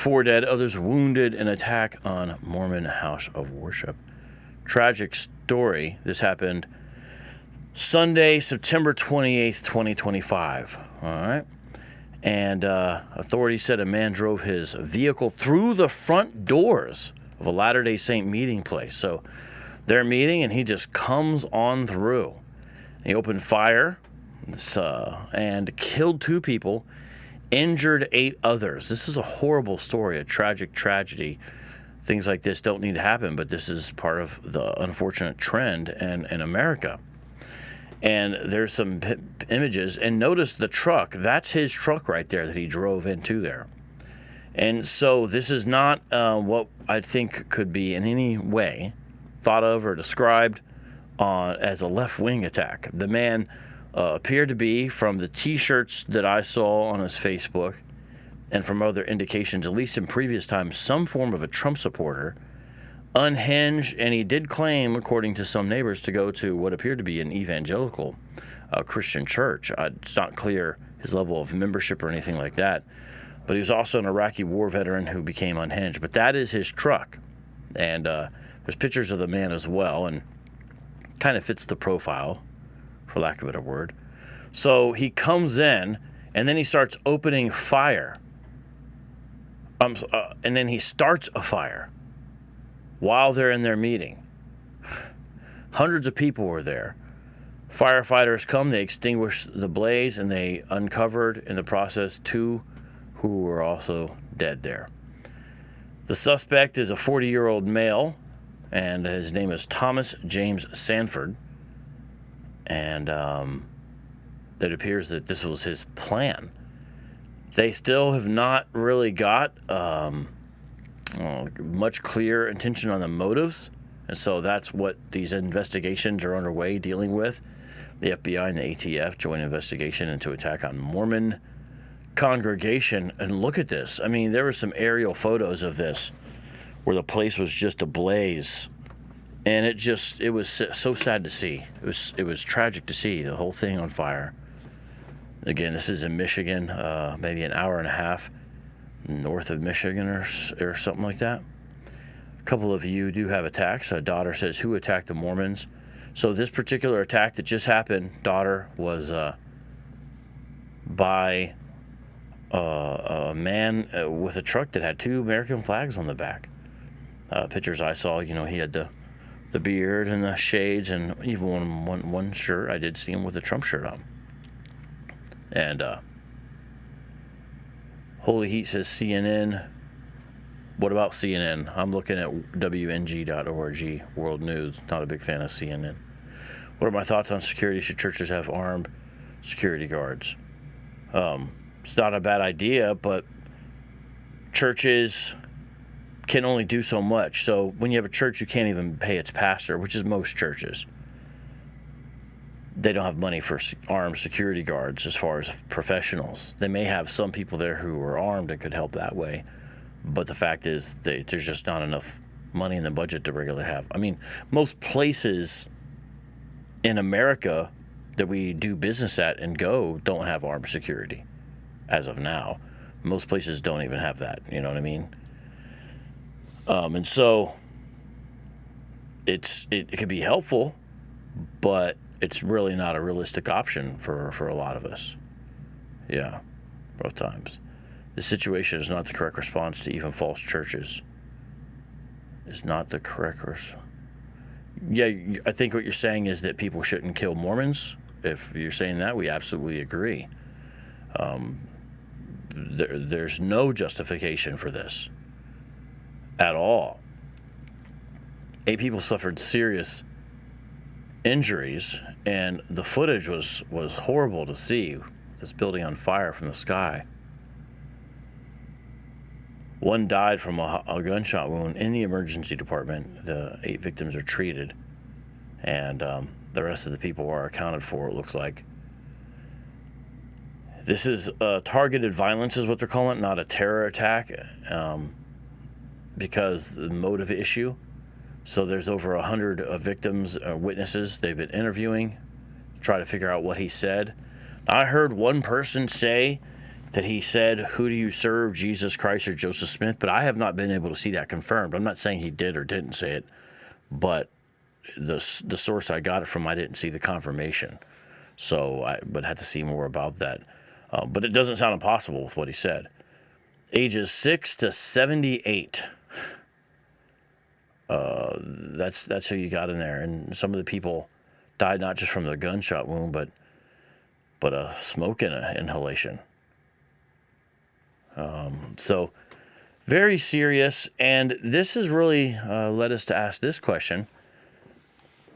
4 dead, others wounded in attack on Mormon house of worship. Tragic story. This happened Sunday, September 28th, 2025. All right. And authorities said a man drove his vehicle through the front doors of a Latter-day Saint meeting place. So they're meeting, and he just comes on through. He opened fire and killed 2 people, injured 8 others. This is a horrible story, a tragic tragedy. Things like this don't need to happen, but this is part of the unfortunate trend in America. And there's some images, and notice the truck. That's his truck right there that he drove into there. And so this is not what I think could be in any way thought of or described as a left-wing attack. The man appeared to be, from the T-shirts that I saw on his Facebook and from other indications, at least in previous times, some form of a Trump supporter, unhinged, and he did claim, according to some neighbors, to go to what appeared to be an evangelical Christian church. It's not clear his level of membership or anything like that, but he was also an Iraqi war veteran who became unhinged. But that is his truck, and there's pictures of the man as well, and kind of fits the profile, for lack of a better word. So he comes in, and then he starts opening fire, and then he starts a fire while they're in their meeting. Hundreds of people were there. Firefighters come, they extinguished the blaze, and they uncovered in the process 2 who were also dead there. The suspect is a 40-year-old male, and his name is Thomas James Sanford. And it appears that this was his plan. They still have not really got much clear intention on the motives, and so that's what these investigations are underway dealing with. The FBI and the ATF joint investigation into attack on Mormon congregation. And look at this. I mean, there were some aerial photos of this where the place was just ablaze, and it was so sad to see. It was tragic to see the whole thing on fire. Again, this is in Michigan, maybe an hour and a half north of Michigan or something like that. A couple of you do have attacks. A daughter says, who attacked the Mormons? So this particular attack that just happened, daughter, was by a man with a truck that had 2 American flags on the back. Pictures I saw, he had the beard and the shades, and even one shirt, I did see him with a Trump shirt on. And Holy Heat says CNN. What about CNN? I'm looking at WNG.org, World News. Not a big fan of CNN. What are my thoughts on security? Should churches have armed security guards? It's not a bad idea, but churches can only do so much. So when you have a church, you can't even pay its pastor, which is most churches. They don't have money for armed security guards as far as professionals. They may have some people there who are armed and could help that way, but the fact is there's just not enough money in the budget to regularly have. I mean, most places in America that we do business at and go don't have armed security as of now. Most places don't even have that, you know what I mean? And so it could be helpful, but it's really not a realistic option for a lot of us. Yeah, rough times. The situation is not the correct response to even false churches. It's not the correct response. Yeah, I think what you're saying is that people shouldn't kill Mormons. If you're saying that, we absolutely agree. There's no justification for this at all. 8 people suffered serious injuries, and the footage was horrible to see. This building on fire from the sky. 1 died from a gunshot wound in the emergency department. The 8 victims are treated, and the rest of the people are accounted for, it looks like. This is targeted violence is what they're calling it, not a terror attack, because the motive issue. So there's over 100 victims, witnesses they've been interviewing to try to figure out what he said. I heard one person say that he said, "Who do you serve, Jesus Christ or Joseph Smith?" But I have not been able to see that confirmed. I'm not saying he did or didn't say it, but the source I got it from, I didn't see the confirmation. So I would have to see more about that. But it doesn't sound impossible with what he said. Ages 6 to 78. That's who you got in there. And some of the people died not just from the gunshot wound, but a smoke inhalation. So very serious. And this has really led us to ask this question.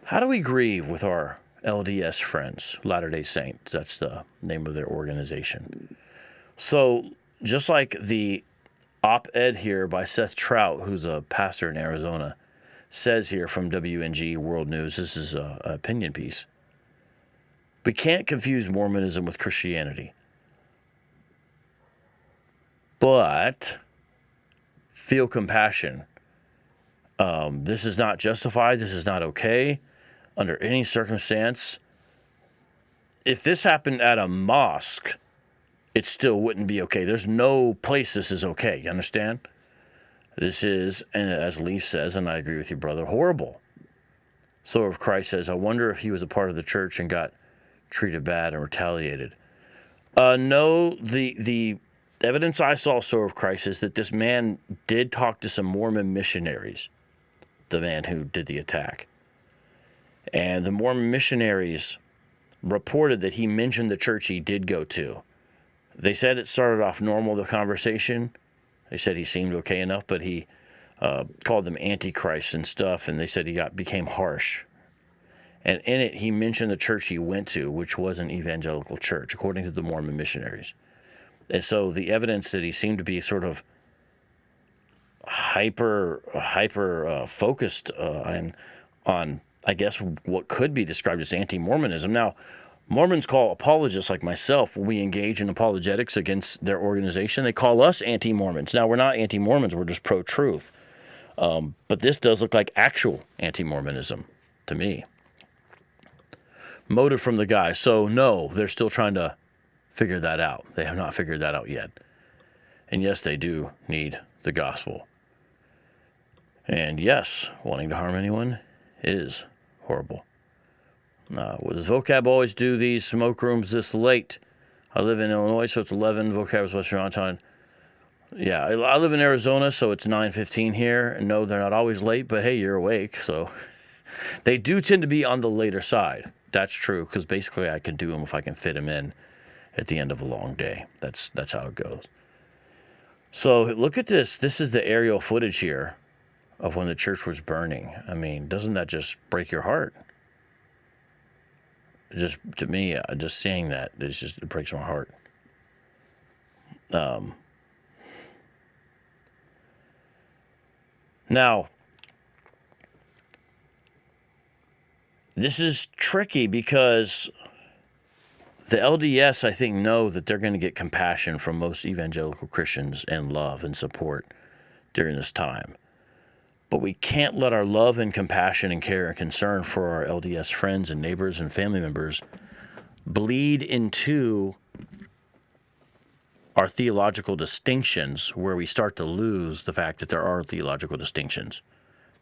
How do we grieve with our LDS friends, Latter-day Saints? That's the name of their organization. So just like the op-ed here by Seth Trout, who's a pastor in Arizona, says here from WNG World News, this is an opinion piece. We can't confuse Mormonism with Christianity. But feel compassion. This is not justified. This is not okay under any circumstance. If this happened at a mosque, it still wouldn't be okay. There's no place this is okay. You understand? This is, and as Leaf says, and I agree with you, brother, horrible. Sword of Christ says, I wonder if he was a part of the church and got treated bad and retaliated. No, the evidence I saw, Sword of Christ, is that this man did talk to some Mormon missionaries, the man who did the attack. And the Mormon missionaries reported that he mentioned the church he did go to. They said it started off normal, the conversation. They said he seemed okay enough, but he called them antichrist and stuff, and they said he became harsh. And in it, he mentioned the church he went to, which was an evangelical church, according to the Mormon missionaries. And so the evidence that he seemed to be sort of hyper focused on, I guess, what could be described as anti-Mormonism. Now, Mormons call apologists like myself, when we engage in apologetics against their organization, they call us anti-Mormons. Now, we're not anti-Mormons, we're just pro-truth. But this does look like actual anti-Mormonism to me. Motive from the guy. So, no, they're still trying to figure that out. They have not figured that out yet. And yes, they do need the gospel. And yes, wanting to harm anyone is horrible. Does Vocab always do these smoke rooms this late? I live in Illinois, so it's 11. Vocab is Western Mountain Time. Yeah, I live in Arizona, so it's 9:15 here. And no, they're not always late, but hey, you're awake, so they do tend to be on the later side. That's true, because basically I can do them if I can fit them in at the end of a long day. That's how it goes. So look at this. This is the aerial footage here of when the church was burning. I mean, doesn't that just break your heart? Just to me, just seeing that, it breaks my heart. Now, this is tricky because the LDS, I think, know that they're going to get compassion from most evangelical Christians and love and support during this time. But we can't let our love and compassion and care and concern for our LDS friends and neighbors and family members bleed into our theological distinctions, where we start to lose the fact that there are theological distinctions.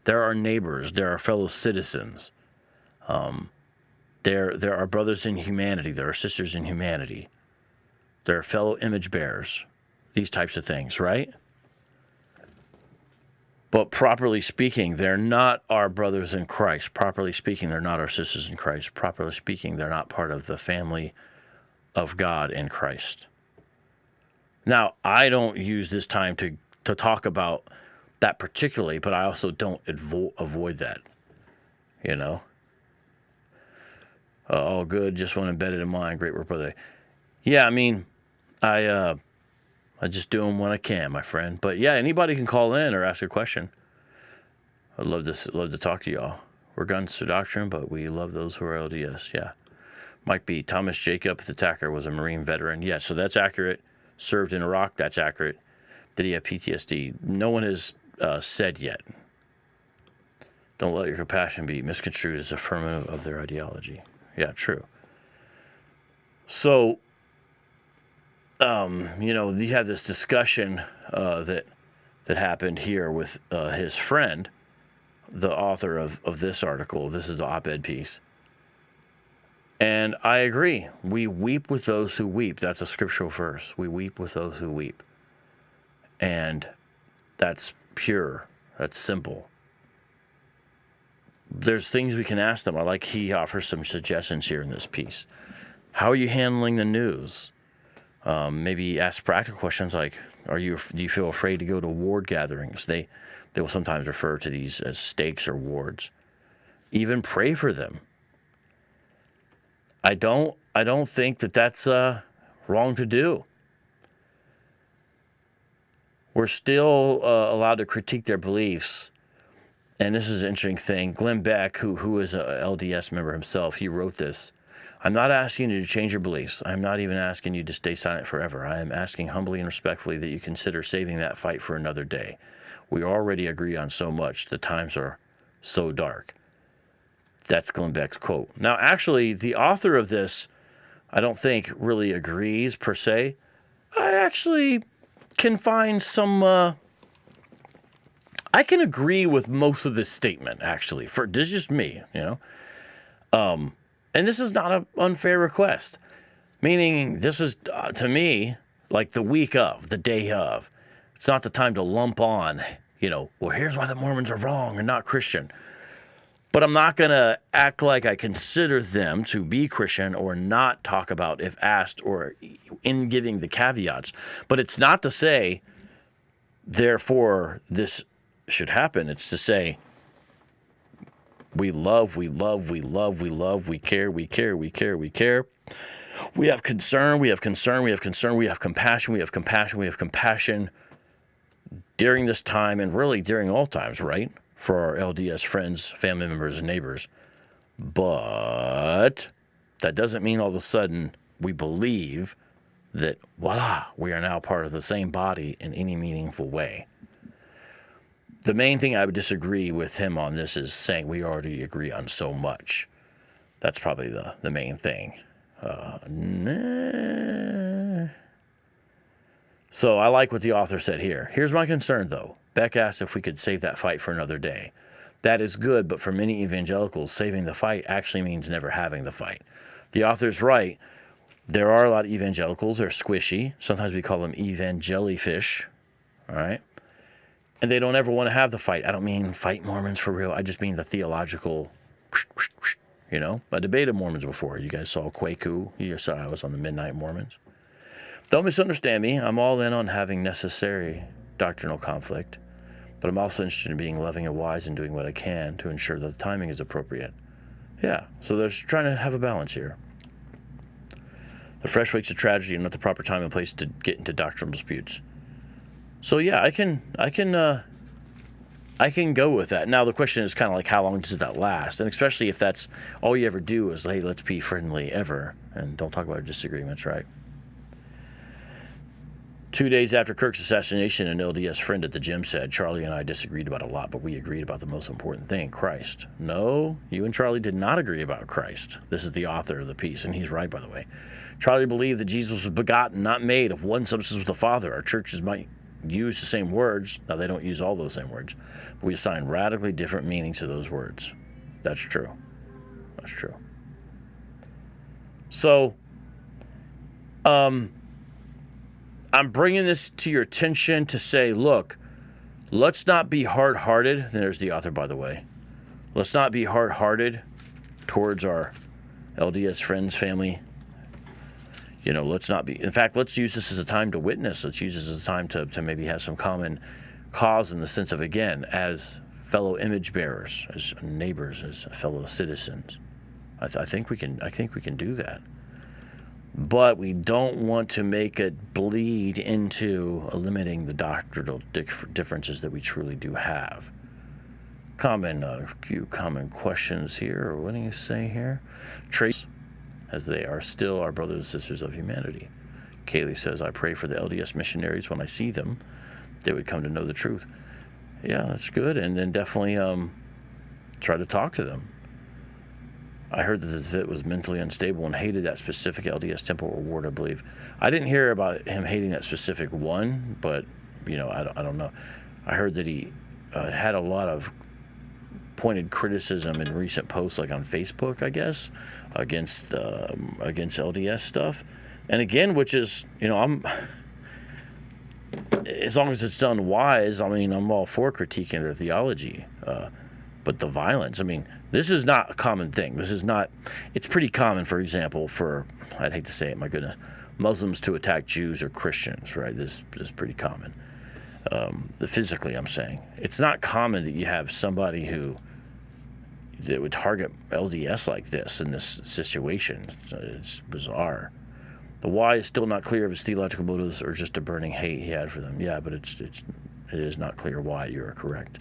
There are neighbors. There are fellow citizens. There are brothers in humanity. There are sisters in humanity. There are fellow image bearers. These types of things, right? But properly speaking, they're not our brothers in Christ. Properly speaking, they're not our sisters in Christ. Properly speaking, they're not part of the family of God in Christ. Now, I don't use this time to talk about that particularly, but I also don't avoid that, you know? All good, just want to embed it in mind. Great work, brother. Yeah, I mean, I just do them when I can, my friend. But yeah, anybody can call in or ask a question. I'd love to talk to y'all. We're guns to doctrine, but we love those who are LDS. Yeah. Mike B. Thomas Jacob, the attacker, was a Marine veteran. Yeah, so that's accurate. Served in Iraq, that's accurate. Did he have PTSD? No one has said yet. Don't let your compassion be misconstrued as affirmative of their ideology. Yeah, true. So, you have this discussion that happened here with his friend, the author of this article. This is the op-ed piece. And I agree. We weep with those who weep. That's a scriptural verse. We weep with those who weep. And that's pure. That's simple. There's things we can ask them. I like he offers some suggestions here in this piece. How are you handling the news? Maybe ask practical questions like, do you feel afraid to go to ward gatherings? They will sometimes refer to these as stakes or wards. Even pray for them. I don't think that that's wrong to do. We're still allowed to critique their beliefs. And this is an interesting thing. Glenn Beck, who is a LDS member himself, he wrote this. I'm not asking you to change your beliefs. I'm not even asking you to stay silent forever. I am asking humbly and respectfully that you consider saving that fight for another day. We already agree on so much. The times are so dark. That's Glenn Beck's quote. Now, actually, the author of this, I don't think really agrees per se. I actually can find some... I can agree with most of this statement, actually. This is just me, And this is not an unfair request. Meaning, this is, to me, like the week of, the day of. It's not the time to lump on, well, here's why the Mormons are wrong and not Christian. But I'm not going to act like I consider them to be Christian or not talk about if asked or in giving the caveats. But it's not to say, therefore, this should happen. It's to say, we love, we love, we love, we love, we care, we care, we care, we care. We have concern, we have concern, we have concern, we have compassion, we have compassion, we have compassion during this time and really during all times, right? For our LDS friends, family members, and neighbors. But that doesn't mean all of a sudden we believe that, voila, we are now part of the same body in any meaningful way. The main thing I would disagree with him on this is saying we already agree on so much. That's probably the main thing. So I like what the author said here. Here's my concern, though. Beck asked if we could save that fight for another day. That is good, but for many evangelicals, saving the fight actually means never having the fight. The author's right. There are a lot of evangelicals. They're squishy. Sometimes we call them evangelifish. All right? And they don't ever want to have the fight. I don't mean fight Mormons for real. I just mean the theological, I debated Mormons before. You guys saw Kwaku. You saw I was on the Midnight Mormons. Don't misunderstand me. I'm all in on having necessary doctrinal conflict. But I'm also interested in being loving and wise and doing what I can to ensure that the timing is appropriate. Yeah, so they're trying to have a balance here. The fresh wakes of tragedy and not the proper time and place to get into doctrinal disputes. So yeah, I can go with that. Now the question is kind of like how long does that last, and especially if that's all you ever do is hey, let's be friendly ever and don't talk about disagreements, right? 2 days after Kirk's assassination, an LDS friend at the gym said, Charlie and I disagreed about a lot, but we agreed about the most important thing, Christ. No, you and Charlie did not agree about Christ. This is the author of the piece, and he's right, by the way. Charlie believed that Jesus was begotten, not made, of one substance with the Father. Our churches might use the same words. Now, they don't use all those same words. But we assign radically different meanings to those words. That's true. That's true. So, I'm bringing this to your attention to say, look, let's not be hard-hearted. There's the author, by the way. Let's not be hard-hearted towards our LDS friends, family. Let's not be. In fact, let's use this as a time to witness. Let's use this as a time to maybe have some common cause in the sense of, again, as fellow image bearers, as neighbors, as fellow citizens. I think we can do that. But we don't want to make it bleed into limiting the doctrinal differences that we truly do have. A few common questions here. What do you say here? Trace, as they are still our brothers and sisters of humanity. Kaylee says, I pray for the LDS missionaries when I see them, they would come to know the truth. Yeah, that's good. And then definitely try to talk to them. I heard that this Vit was mentally unstable and hated that specific LDS temple or ward, I believe. I didn't hear about him hating that specific one, but, you know, I don't know. I heard that he had a lot of pointed criticism in recent posts, like on Facebook, I guess, against LDS stuff. And again, which is, you know, as long as it's done wise, I mean, I'm all for critiquing their theology. But the violence, I mean, this is not a common thing. This is not, it's pretty common, for example, for, I'd hate to say it, my goodness, Muslims to attack Jews or Christians, right? This is pretty common. Physically, I'm saying. It's not common that you have somebody that would target LDS like this in this situation. It's bizarre. The why is still not clear of his theological motives or just a burning hate he had for them. Yeah, but it is not clear why. You are correct.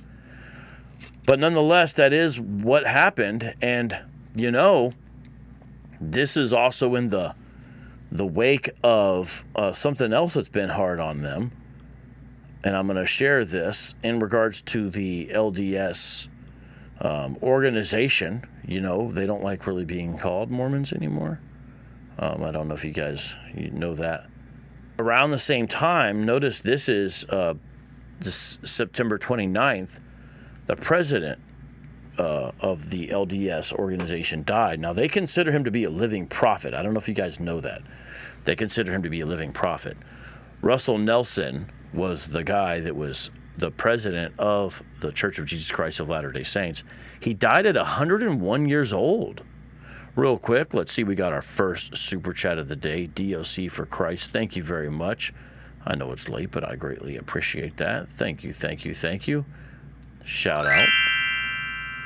But nonetheless, that is what happened. And, you know, this is also in the wake of something else that's been hard on them. And I'm going to share this in regards to the LDS organization. You know, they don't like really being called Mormons anymore. I don't know if you guys know that. Around the same time, notice this is this September 29th, the president of the LDS organization died. Now, they consider him to be a living prophet. I don't know if you guys know that. They consider him to be a living prophet. Russell Nelson was the guy that was the president of the Church of Jesus Christ of Latter-day Saints. He died at 101 years old. Real quick, let's see, we got our first super chat of the day, DOC for Christ. Thank you very much. I know it's late, but I greatly appreciate that. Thank you, thank you, thank you. Shout out.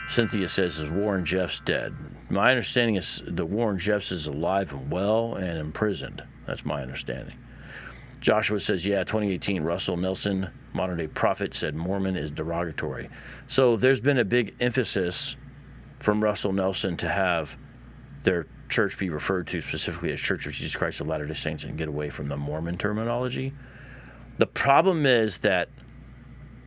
Cynthia says, is Warren Jeffs dead? My understanding is that Warren Jeffs is alive and well and imprisoned. That's my understanding. Joshua says, yeah, 2018, Russell Nelson, modern-day prophet, said Mormon is derogatory. So there's been a big emphasis from Russell Nelson to have their church be referred to specifically as Church of Jesus Christ of Latter-day Saints and get away from the Mormon terminology. The problem is that,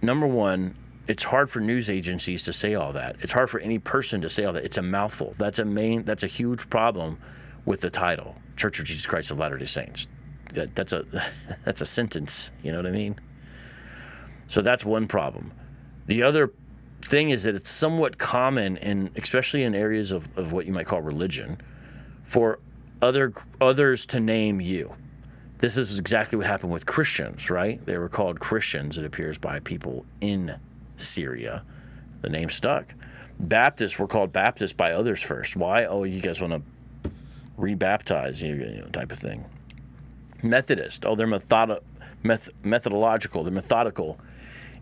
number one, it's hard for news agencies to say all that. It's hard for any person to say all that. It's a mouthful. That's a huge problem with the title, Church of Jesus Christ of Latter-day Saints. That's a sentence, you know what I mean? So that's one problem. The other thing is that it's somewhat common, especially in areas of what you might call religion, for others to name you. This is exactly what happened with Christians, right? They were called Christians, it appears, by people in Syria. The name stuck. Baptists were called Baptists by others first. Why? Oh, you guys want to rebaptize, you know, type of thing. Methodist. Oh, they're methodological. They're methodical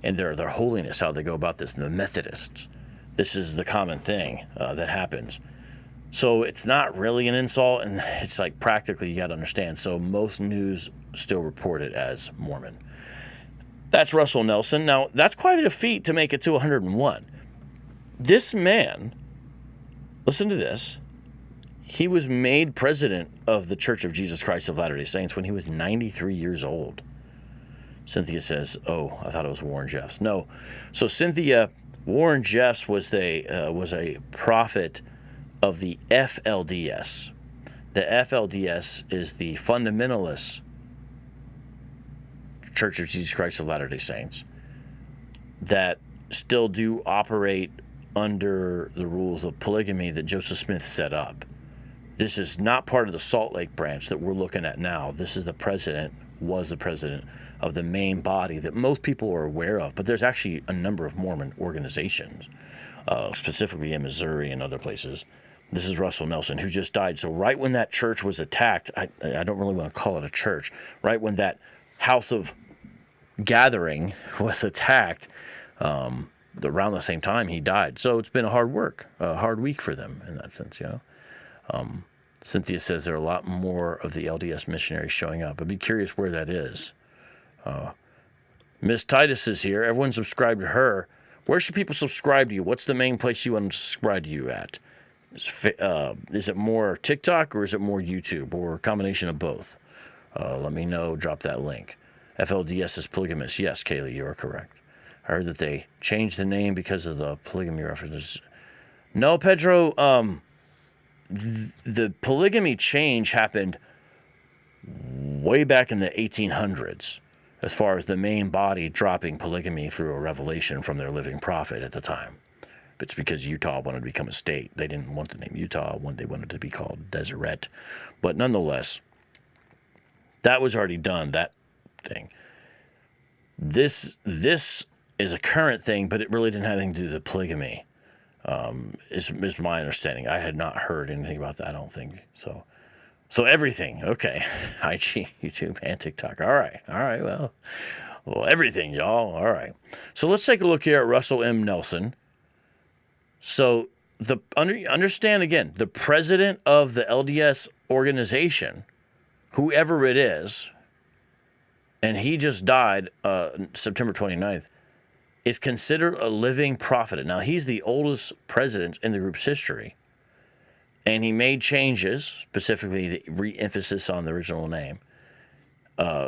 in their holiness, how they go about this. And the Methodists. This is the common thing that happens. So it's not really an insult, and it's like practically you got to understand. So most news still report it as Mormon. That's Russell Nelson. Now, that's quite a feat to make it to 101. This man, listen to this, he was made president of the Church of Jesus Christ of Latter-day Saints when he was 93 years old. Cynthia says, oh, I thought it was Warren Jeffs. No. So Cynthia, Warren Jeffs was a prophet of the FLDS. The FLDS is the fundamentalist Church of Jesus Christ of Latter-day Saints that still do operate under the rules of polygamy that Joseph Smith set up. This is not part of the Salt Lake branch that we're looking at now. This is was the president of the main body that most people are aware of. But there's actually a number of Mormon organizations, specifically in Missouri and other places. This is Russell Nelson, who just died. So right when that church was attacked, I don't really want to call it a church, right when that house of gathering was attacked, around the same time he died. So it's been a hard week for them in that sense, you know. Cynthia says there are a lot more of the LDS missionaries showing up. I'd be curious where that is. Miss Titus is here. Everyone subscribe to her. Where should people subscribe to you? What's the main place you want to subscribe to you at? Is it more TikTok or is it more YouTube or a combination of both? Let me know. Drop that link. FLDS is polygamous. Yes, Kaylee, you are correct. I heard that they changed the name because of the polygamy references. No, Pedro, the polygamy change happened way back in the 1800s, as far as the main body dropping polygamy through a revelation from their living prophet at the time. It's because Utah wanted to become a state. They didn't want the name Utah. They wanted to be called Deseret. But nonetheless, that was already done, that thing. This is a current thing, but it really didn't have anything to do with polygamy, is my understanding. I had not heard anything about that, I don't think. So everything, okay. IG, YouTube, and TikTok. All right, well, everything, y'all. All right. So let's take a look here at Russell M. Nelson. So understand again, the president of the LDS organization, whoever it is, and he just died September 29th, is considered a living prophet. Now, he's the oldest president in the group's history, and he made changes, specifically the re-emphasis on the original name.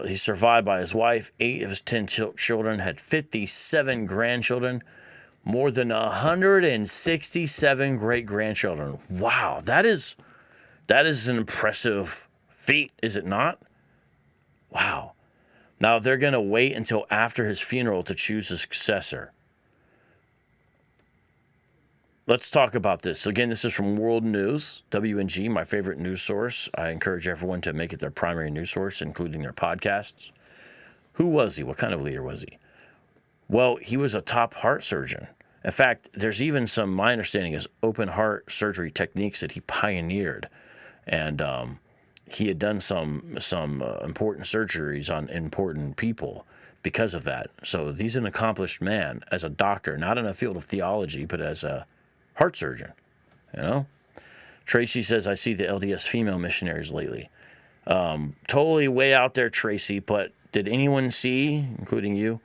He's survived by his wife, 8 of his 10 children, had 57 grandchildren, more than 167 great-grandchildren. Wow, that is an impressive feat, is it not? Wow. Now, they're going to wait until after his funeral to choose a successor. Let's talk about this. So again, this is from World News, WNG, my favorite news source. I encourage everyone to make it their primary news source, including their podcasts. Who was he? What kind of leader was he? Well, he was a top heart surgeon. In fact, there's even some, my understanding is, open heart surgery techniques that he pioneered. And he had done some important surgeries on important people because of that. So he's an accomplished man as a doctor, not in a field of theology, but as a heart surgeon, you know? Tracy says, I see the LDS female missionaries lately. Totally way out there, Tracy, but did anyone see, including you,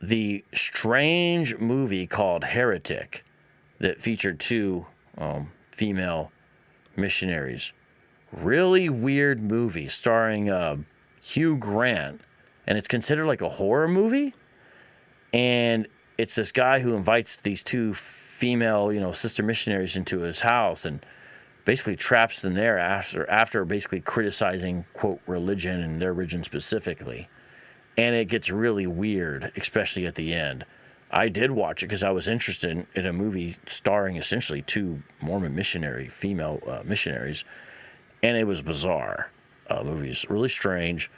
the strange movie called Heretic that featured 2 female missionaries? Really weird movie starring Hugh Grant, and it's considered like a horror movie. And it's this guy who invites these 2 female, sister missionaries into his house and basically traps them there after basically criticizing, quote, religion and their religion specifically. And it gets really weird, especially at the end. I did watch it because I was interested in a movie starring essentially 2 Mormon female missionaries. And it was bizarre. The movie's really strange.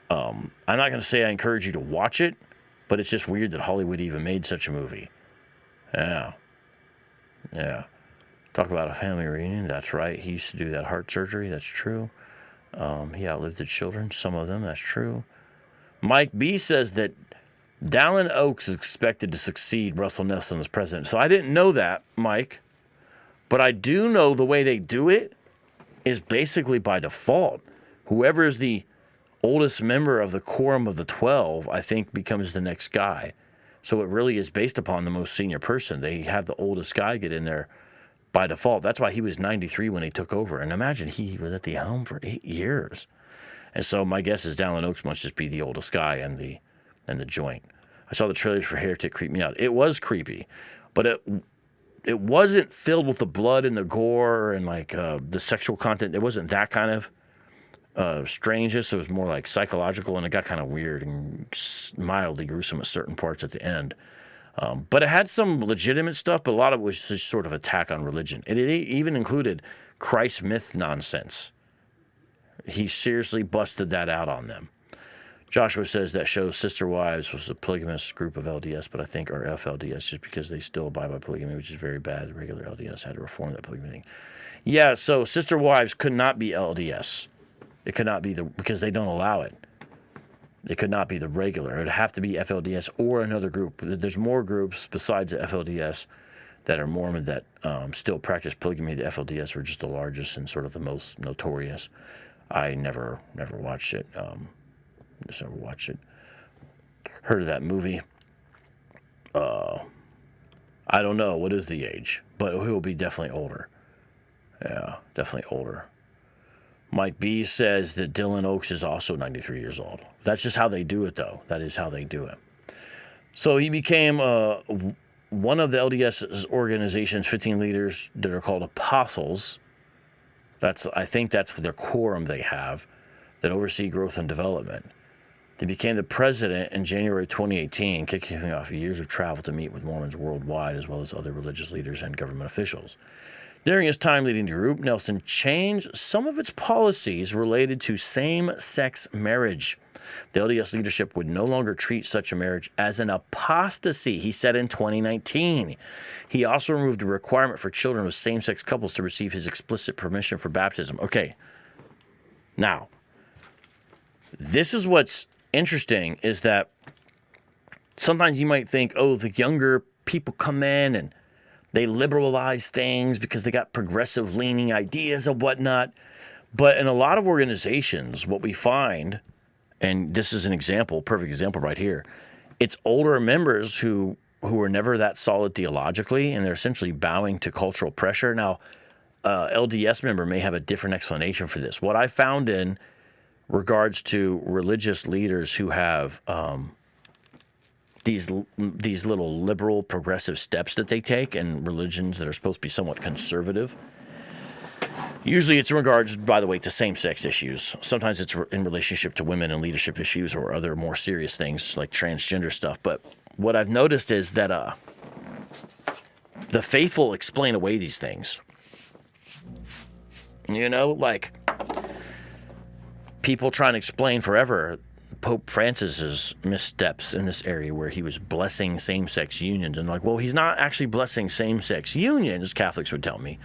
I'm not going to say I encourage you to watch it, but it's just weird that Hollywood even made such a movie. Yeah. Talk about a family reunion. That's right. He used to do that heart surgery. That's true. He outlived the children. Some of them. That's true. Mike B says that Dallin Oaks is expected to succeed Russell Nelson as president. So I didn't know that, Mike. But I do know the way they do it is basically by default. Whoever is the oldest member of the Quorum of the 12, I think, becomes the next guy. So it really is based upon the most senior person. They have the oldest guy get in there by default. That's why he was 93 when he took over. And imagine he was at the helm for 8 years. And so my guess is Dallin Oaks must just be the oldest guy in the joint. I saw the trailers for Heretic creep me out. It was creepy, but it wasn't filled with the blood and the gore and like the sexual content. It wasn't that kind of strangeness. It was more like psychological, and it got kind of weird and mildly gruesome at certain parts at the end. But it had some legitimate stuff, but a lot of it was just sort of attack on religion. It even included Christ myth nonsense. He seriously busted that out on them. Joshua says that show Sister Wives was a polygamous group of LDS, but I think are FLDS just because they still abide by polygamy, which is very bad. The regular LDS had to reform that polygamy thing. Yeah, so Sister Wives could not be LDS. It could not be because they don't allow it. It could not be the regular. It would have to be FLDS or another group. There's more groups besides the FLDS that are Mormon that still practice polygamy. The FLDS were just the largest and sort of the most notorious. I never watched it. Just never watched it. Heard of that movie. I don't know. What is the age? But he'll be definitely older. Yeah, definitely older. Mike B says that Dylan Oaks is also 93 years old. That's just how they do it, though. That is how they do it. So he became one of the LDS organization's 15 leaders that are called apostles, I think that's their quorum they have, that oversee growth and development. He became the president in January 2018, kicking off years of travel to meet with Mormons worldwide, as well as other religious leaders and government officials. During his time leading the group, Nelson changed some of its policies related to same-sex marriage. The LDS leadership would no longer treat such a marriage as an apostasy, he said in 2019. He also removed a requirement for children of same-sex couples to receive his explicit permission for baptism. Okay, now, this is what's interesting, is that sometimes you might think, oh, the younger people come in and they liberalize things because they got progressive leaning ideas and whatnot. But in a lot of organizations, what we find, and this is an example, perfect example right here, it's older members who are never that solid theologically, and they're essentially bowing to cultural pressure. Now, LDS member may have a different explanation for this. What I found in regards to religious leaders who have these little liberal progressive steps that they take in religions that are supposed to be somewhat conservative. Usually it's in regards, by the way, to same-sex issues. Sometimes it's in relationship to women and leadership issues or other more serious things like transgender stuff. But what I've noticed is that the faithful explain away these things. You know, like people trying to explain forever Pope Francis's missteps in this area where he was blessing same-sex unions. And like, well, he's not actually blessing same-sex unions, Catholics would tell me.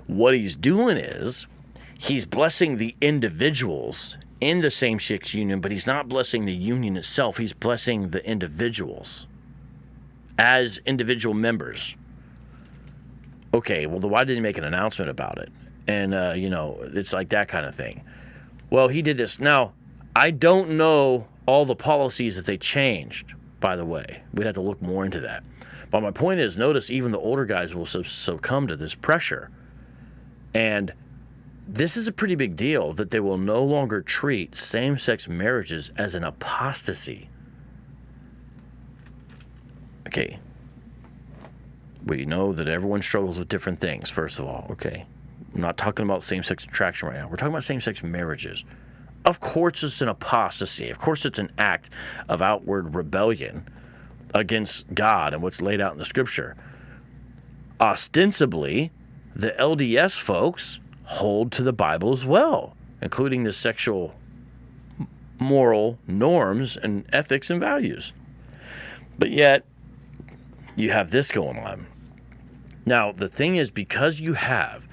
What he's doing is he's blessing the individuals in the same-sex union, but he's not blessing the union itself. He's blessing the individuals as individual members. Okay, well, why didn't he make an announcement about it? And, it's like that kind of thing. Well, he did this. Now, I don't know all the policies that they changed, by the way. We'd have to look more into that. But my point is, notice even the older guys will succumb to this pressure. And this is a pretty big deal, that they will no longer treat same-sex marriages as an apostasy. Okay. We know that everyone struggles with different things, first of all. Okay. I'm not talking about same-sex attraction right now. We're talking about same-sex marriages. Of course it's an apostasy. Of course it's an act of outward rebellion against God and what's laid out in the Scripture. Ostensibly, the LDS folks hold to the Bible as well, including the sexual moral norms and ethics and values. But yet, you have this going on. Now, the thing is, because you have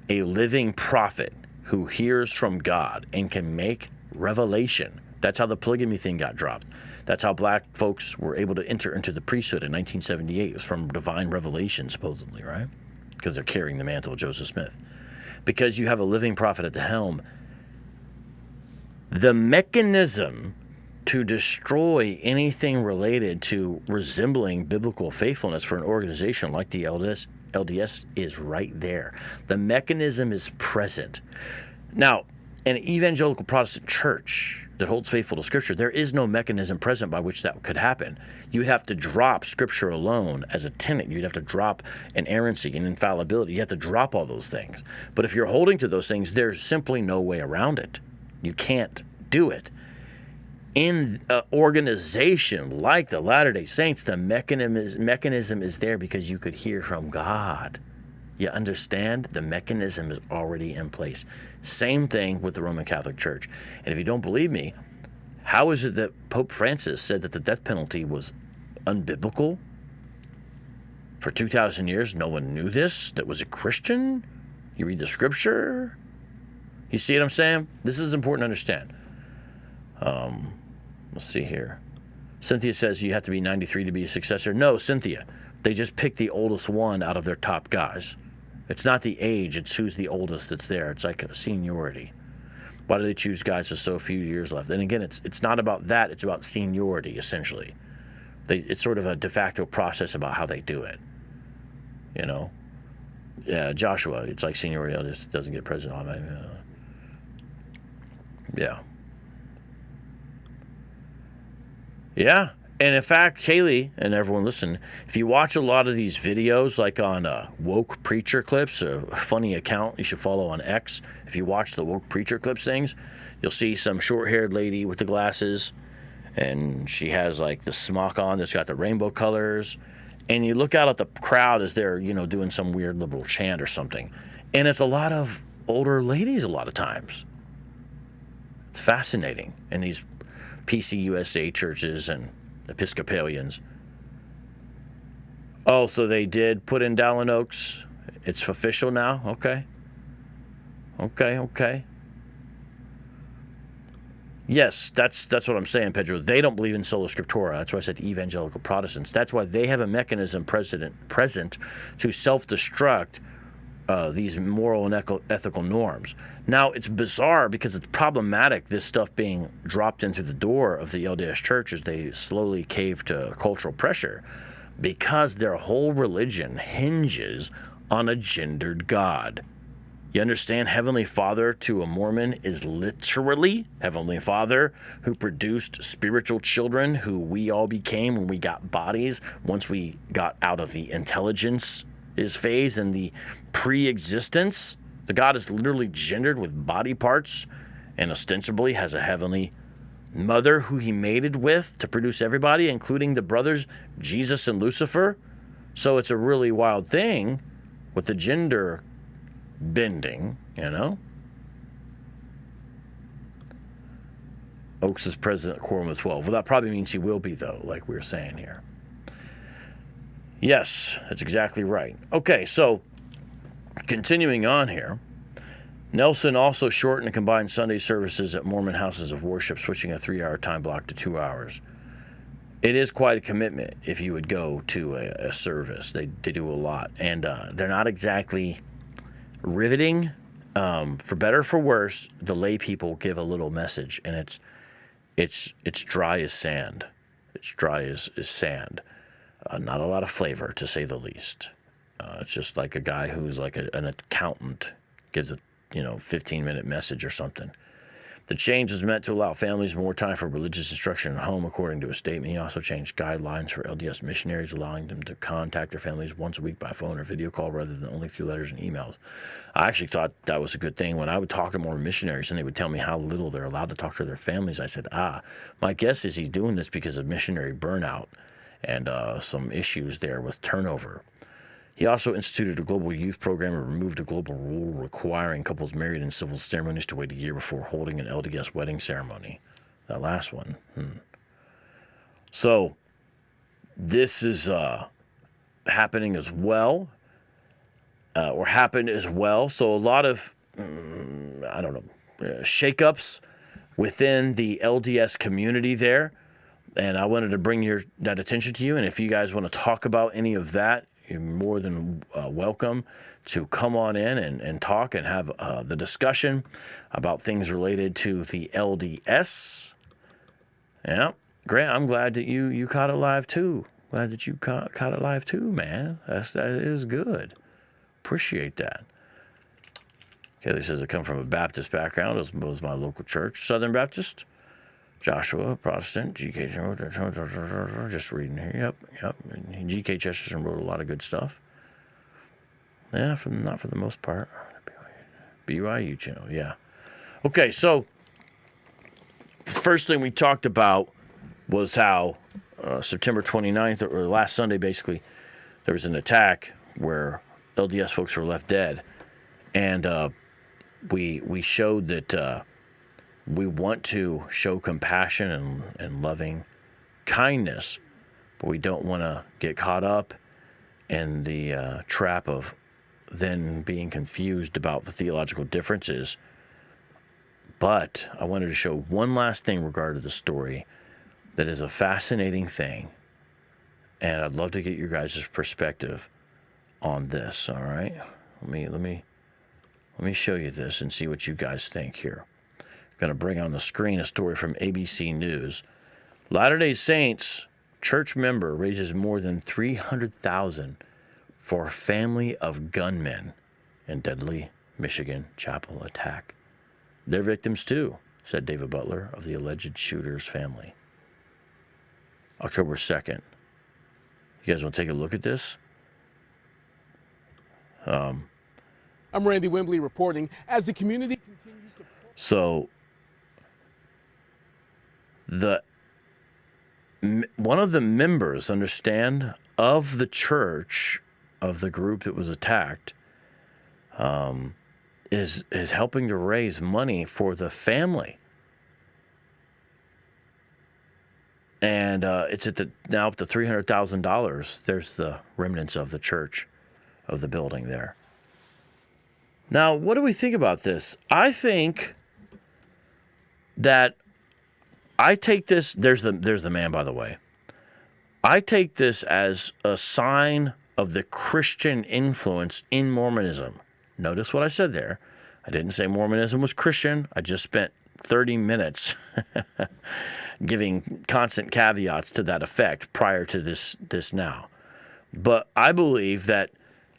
a living prophet who hears from God and can make revelation. That's how the polygamy thing got dropped. That's how black folks were able to enter into the priesthood in 1978. It was from divine revelation, supposedly, right? Because they're carrying the mantle of Joseph Smith. Because you have a living prophet at the helm, the mechanism to destroy anything related to resembling biblical faithfulness for an organization like the LDS is right there. The mechanism is present. Now, an evangelical Protestant church that holds faithful to Scripture, there is no mechanism present by which that could happen. You would have to drop Scripture alone as a tenet. You'd have to drop inerrancy and infallibility. You have to drop all those things. But if you're holding to those things, there's simply no way around it. You can't do it. In an organization like the Latter-day Saints, the mechanism is there because you could hear from God. You understand? The mechanism is already in place. Same thing with the Roman Catholic Church. And if you don't believe me, how is it that Pope Francis said that the death penalty was unbiblical? For 2,000 years, no one knew this that was a Christian? You read the Scripture? You see what I'm saying? This is important to understand. Let's see here. Cynthia says you have to be 93 to be a successor. No, Cynthia. They just picked the oldest one out of their top guys. It's not the age, it's who's the oldest that's there. It's like a seniority. Why do they choose guys with so few years left? And again, it's not about that, it's about seniority, essentially. It's sort of a de facto process about how they do it. You know? Yeah, Joshua, it's like seniority just doesn't get president on it. Yeah. Yeah, And in fact, Kaylee and everyone listen, if you watch a lot of these videos, like on Woke Preacher Clips, a funny account you should follow on X, if you watch the Woke Preacher Clips things, you'll see some short-haired lady with the glasses, and she has like the smock on that's got the rainbow colors, and you look out at the crowd as they're, you know, doing some weird liberal chant or something, and it's a lot of older ladies a lot of times. It's fascinating in these PCUSA churches and Episcopalians. Oh, so they did put in Dallin Oaks. It's official now? Okay. Okay. Yes, that's what I'm saying, Pedro. They don't believe in sola scriptura. That's why I said evangelical Protestants. That's why they have a mechanism present to self-destruct these moral and ethical norms. Now, it's bizarre because it's problematic, this stuff being dropped into the door of the LDS church as they slowly cave to cultural pressure, because their whole religion hinges on a gendered God. You understand, Heavenly Father to a Mormon is literally Heavenly Father who produced spiritual children who we all became when we got bodies, once we got out of the intelligence phase and the pre-existence. The God is literally gendered with body parts and ostensibly has a heavenly mother who he mated with to produce everybody, including the brothers Jesus and Lucifer. So it's a really wild thing with the gender bending, you know. Oaks is president of Quorum of 12. Well, that probably means he will be, though, like we were saying here. Yes, that's exactly right. Okay, so continuing on here, Nelson also shortened and combined Sunday services at Mormon houses of worship, switching a 3-hour time block to 2 hours. It is quite a commitment if you would go to a service. They do a lot, and they're not exactly riveting. For better or for worse, the lay people give a little message, and it's dry as sand. It's dry as sand. Not a lot of flavor, to say the least. It's just like a guy who's like an accountant gives a 15-minute message or something. The change is meant to allow families more time for religious instruction at home, according to a statement. He also changed guidelines for LDS missionaries, allowing them to contact their families once a week by phone or video call rather than only through letters and emails. I actually thought that was a good thing. When I would talk to more missionaries and they would tell me how little they're allowed to talk to their families, I said, my guess is he's doing this because of missionary burnout and some issues there with turnover. He also instituted a global youth program and removed a global rule requiring couples married in civil ceremonies to wait a year before holding an LDS wedding ceremony. That last one. So this is happening as well, or happened as well. So a lot of, shakeups within the LDS community there. And I wanted to bring that attention to you. And if you guys want to talk about any of that, you're more than welcome to come on in and talk and have the discussion about things related to the LDS. Yeah, Grant, I'm glad that you caught it live too. Glad that you caught it live too, man. That is good. Appreciate that. Kelly says I come from a Baptist background, as was my local church, Southern Baptist. Joshua, Protestant, G.K. just reading here. Yep. G.K. Chesterton wrote a lot of good stuff. Yeah, not for the most part. BYU channel, yeah. Okay, so first thing we talked about was how September 29th, or last Sunday basically, there was an attack where LDS folks were left dead. And we showed that we want to show compassion and loving kindness, but we don't want to get caught up in the trap of then being confused about the theological differences. But I wanted to show one last thing regarding the story that is a fascinating thing, and I'd love to get your guys' perspective on this. All right, let me show you this and see what you guys think here. Going to bring on the screen a story from ABC News. Latter-day Saints church member raises more than $300,000 for family of gunmen in deadly Michigan chapel attack. They're victims too, said David Butler of the alleged shooter's family. October 2nd. You guys want to take a look at this? I'm Randy Wembley reporting as the community continues to... So, one of the members, understand, of the church, of the group that was attacked, is helping to raise money for the family. And it's now up to $300,000. There's the remnants of the church, of the building there. Now, what do we think about this? I think that I take this. There's the man, by the way. I take this as a sign of the Christian influence in Mormonism. Notice what I said there. I didn't say Mormonism was Christian. I just spent 30 minutes giving constant caveats to that effect prior to this now. But I believe that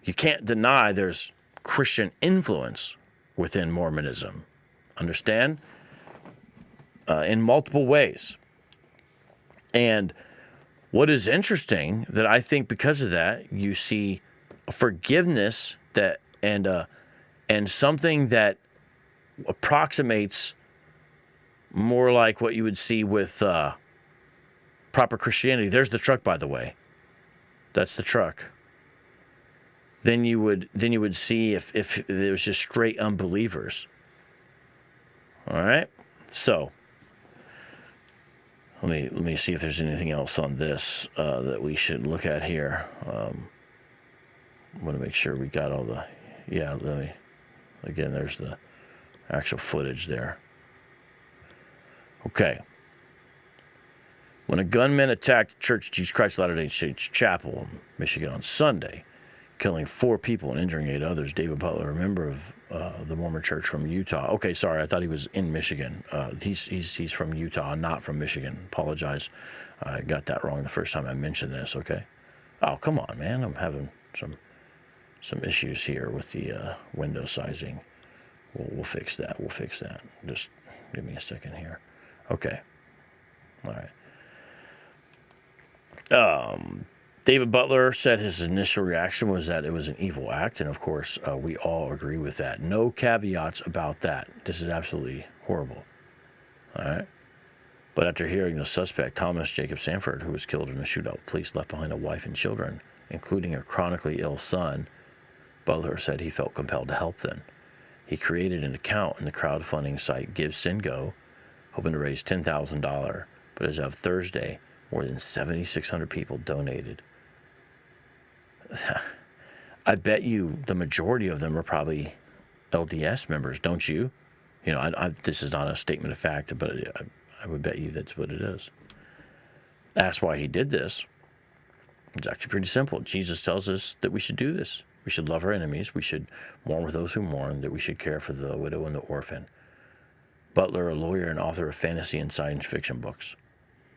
you can't deny there's Christian influence within Mormonism. Understand? In multiple ways. And what is interesting that I think because of that, you see a forgiveness that and something that approximates more like what you would see with proper Christianity. There's the truck, by the way. That's the truck. Then you would see if it was just straight unbelievers. All right? So let me see if there's anything else on this that we should look at here. I want to make sure we got all the... Yeah, again, there's the actual footage there. Okay. When a gunman attacked Church of Jesus Christ of Latter-day Saints Chapel in Michigan on Sunday, killing 4 people and injuring 8 others, David Butler, a member of the Mormon Church from Utah. Okay, sorry, I thought he was in Michigan. He's from Utah, not from Michigan. Apologize. I got that wrong the first time I mentioned this, okay? Oh, come on, man. I'm having some issues here with the window sizing. We'll fix that. We'll fix that. Just give me a second here. Okay. All right. David Butler said his initial reaction was that it was an evil act, and of course, we all agree with that. No caveats about that. This is absolutely horrible. All right? But after hearing the suspect, Thomas Jacob Sanford, who was killed in a shootout, police left behind a wife and children, including a chronically ill son, Butler said he felt compelled to help them. He created an account in the crowdfunding site Give Send Go, hoping to raise $10,000, but as of Thursday, more than 7,600 people donated. I bet you the majority of them are probably LDS members, don't you? You know, this is not a statement of fact, but I would bet you that's what it is. That's why he did this. It's actually pretty simple. Jesus tells us that we should do this. We should love our enemies. We should mourn with those who mourn, that we should care for the widow and the orphan. Butler, a lawyer and author of fantasy and science fiction books.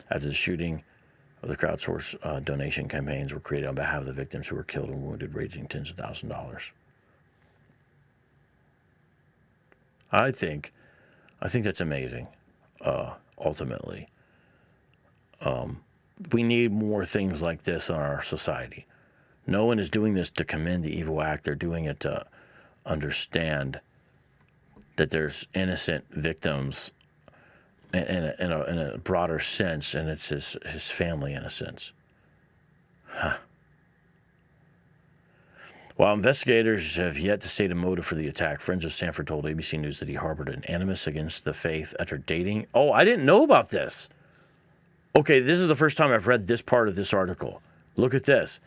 After the shooting of the crowdsourced donation campaigns were created on behalf of the victims who were killed and wounded, raising tens of thousands of dollars. I think that's amazing, ultimately. We need more things like this in our society. No one is doing this to commend the evil act. They're doing it to understand that there's innocent victims in a broader sense, and it's his family in a sense. Huh. While investigators have yet to state a motive for the attack, friends of Sanford told ABC News that he harbored an animus against the faith after dating. Oh, I didn't know about this. Okay, this is the first time I've read this part of this article. Look at this.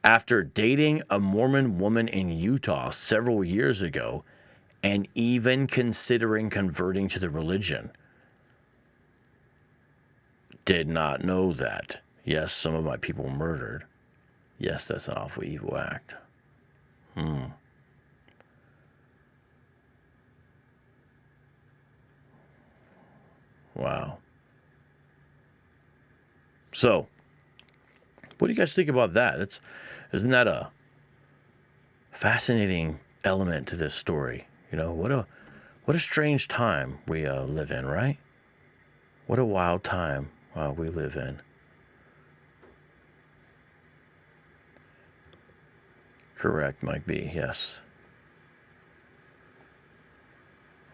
After dating a Mormon woman in Utah several years ago and even considering converting to the religion. Did not know that. Yes, some of my people were murdered. Yes, that's an awful evil act. Wow. So, what do you guys think about that? Isn't that a fascinating element to this story? You know, what a strange time we live in, right? What a wild time we live in. Correct, Mike B. Yes.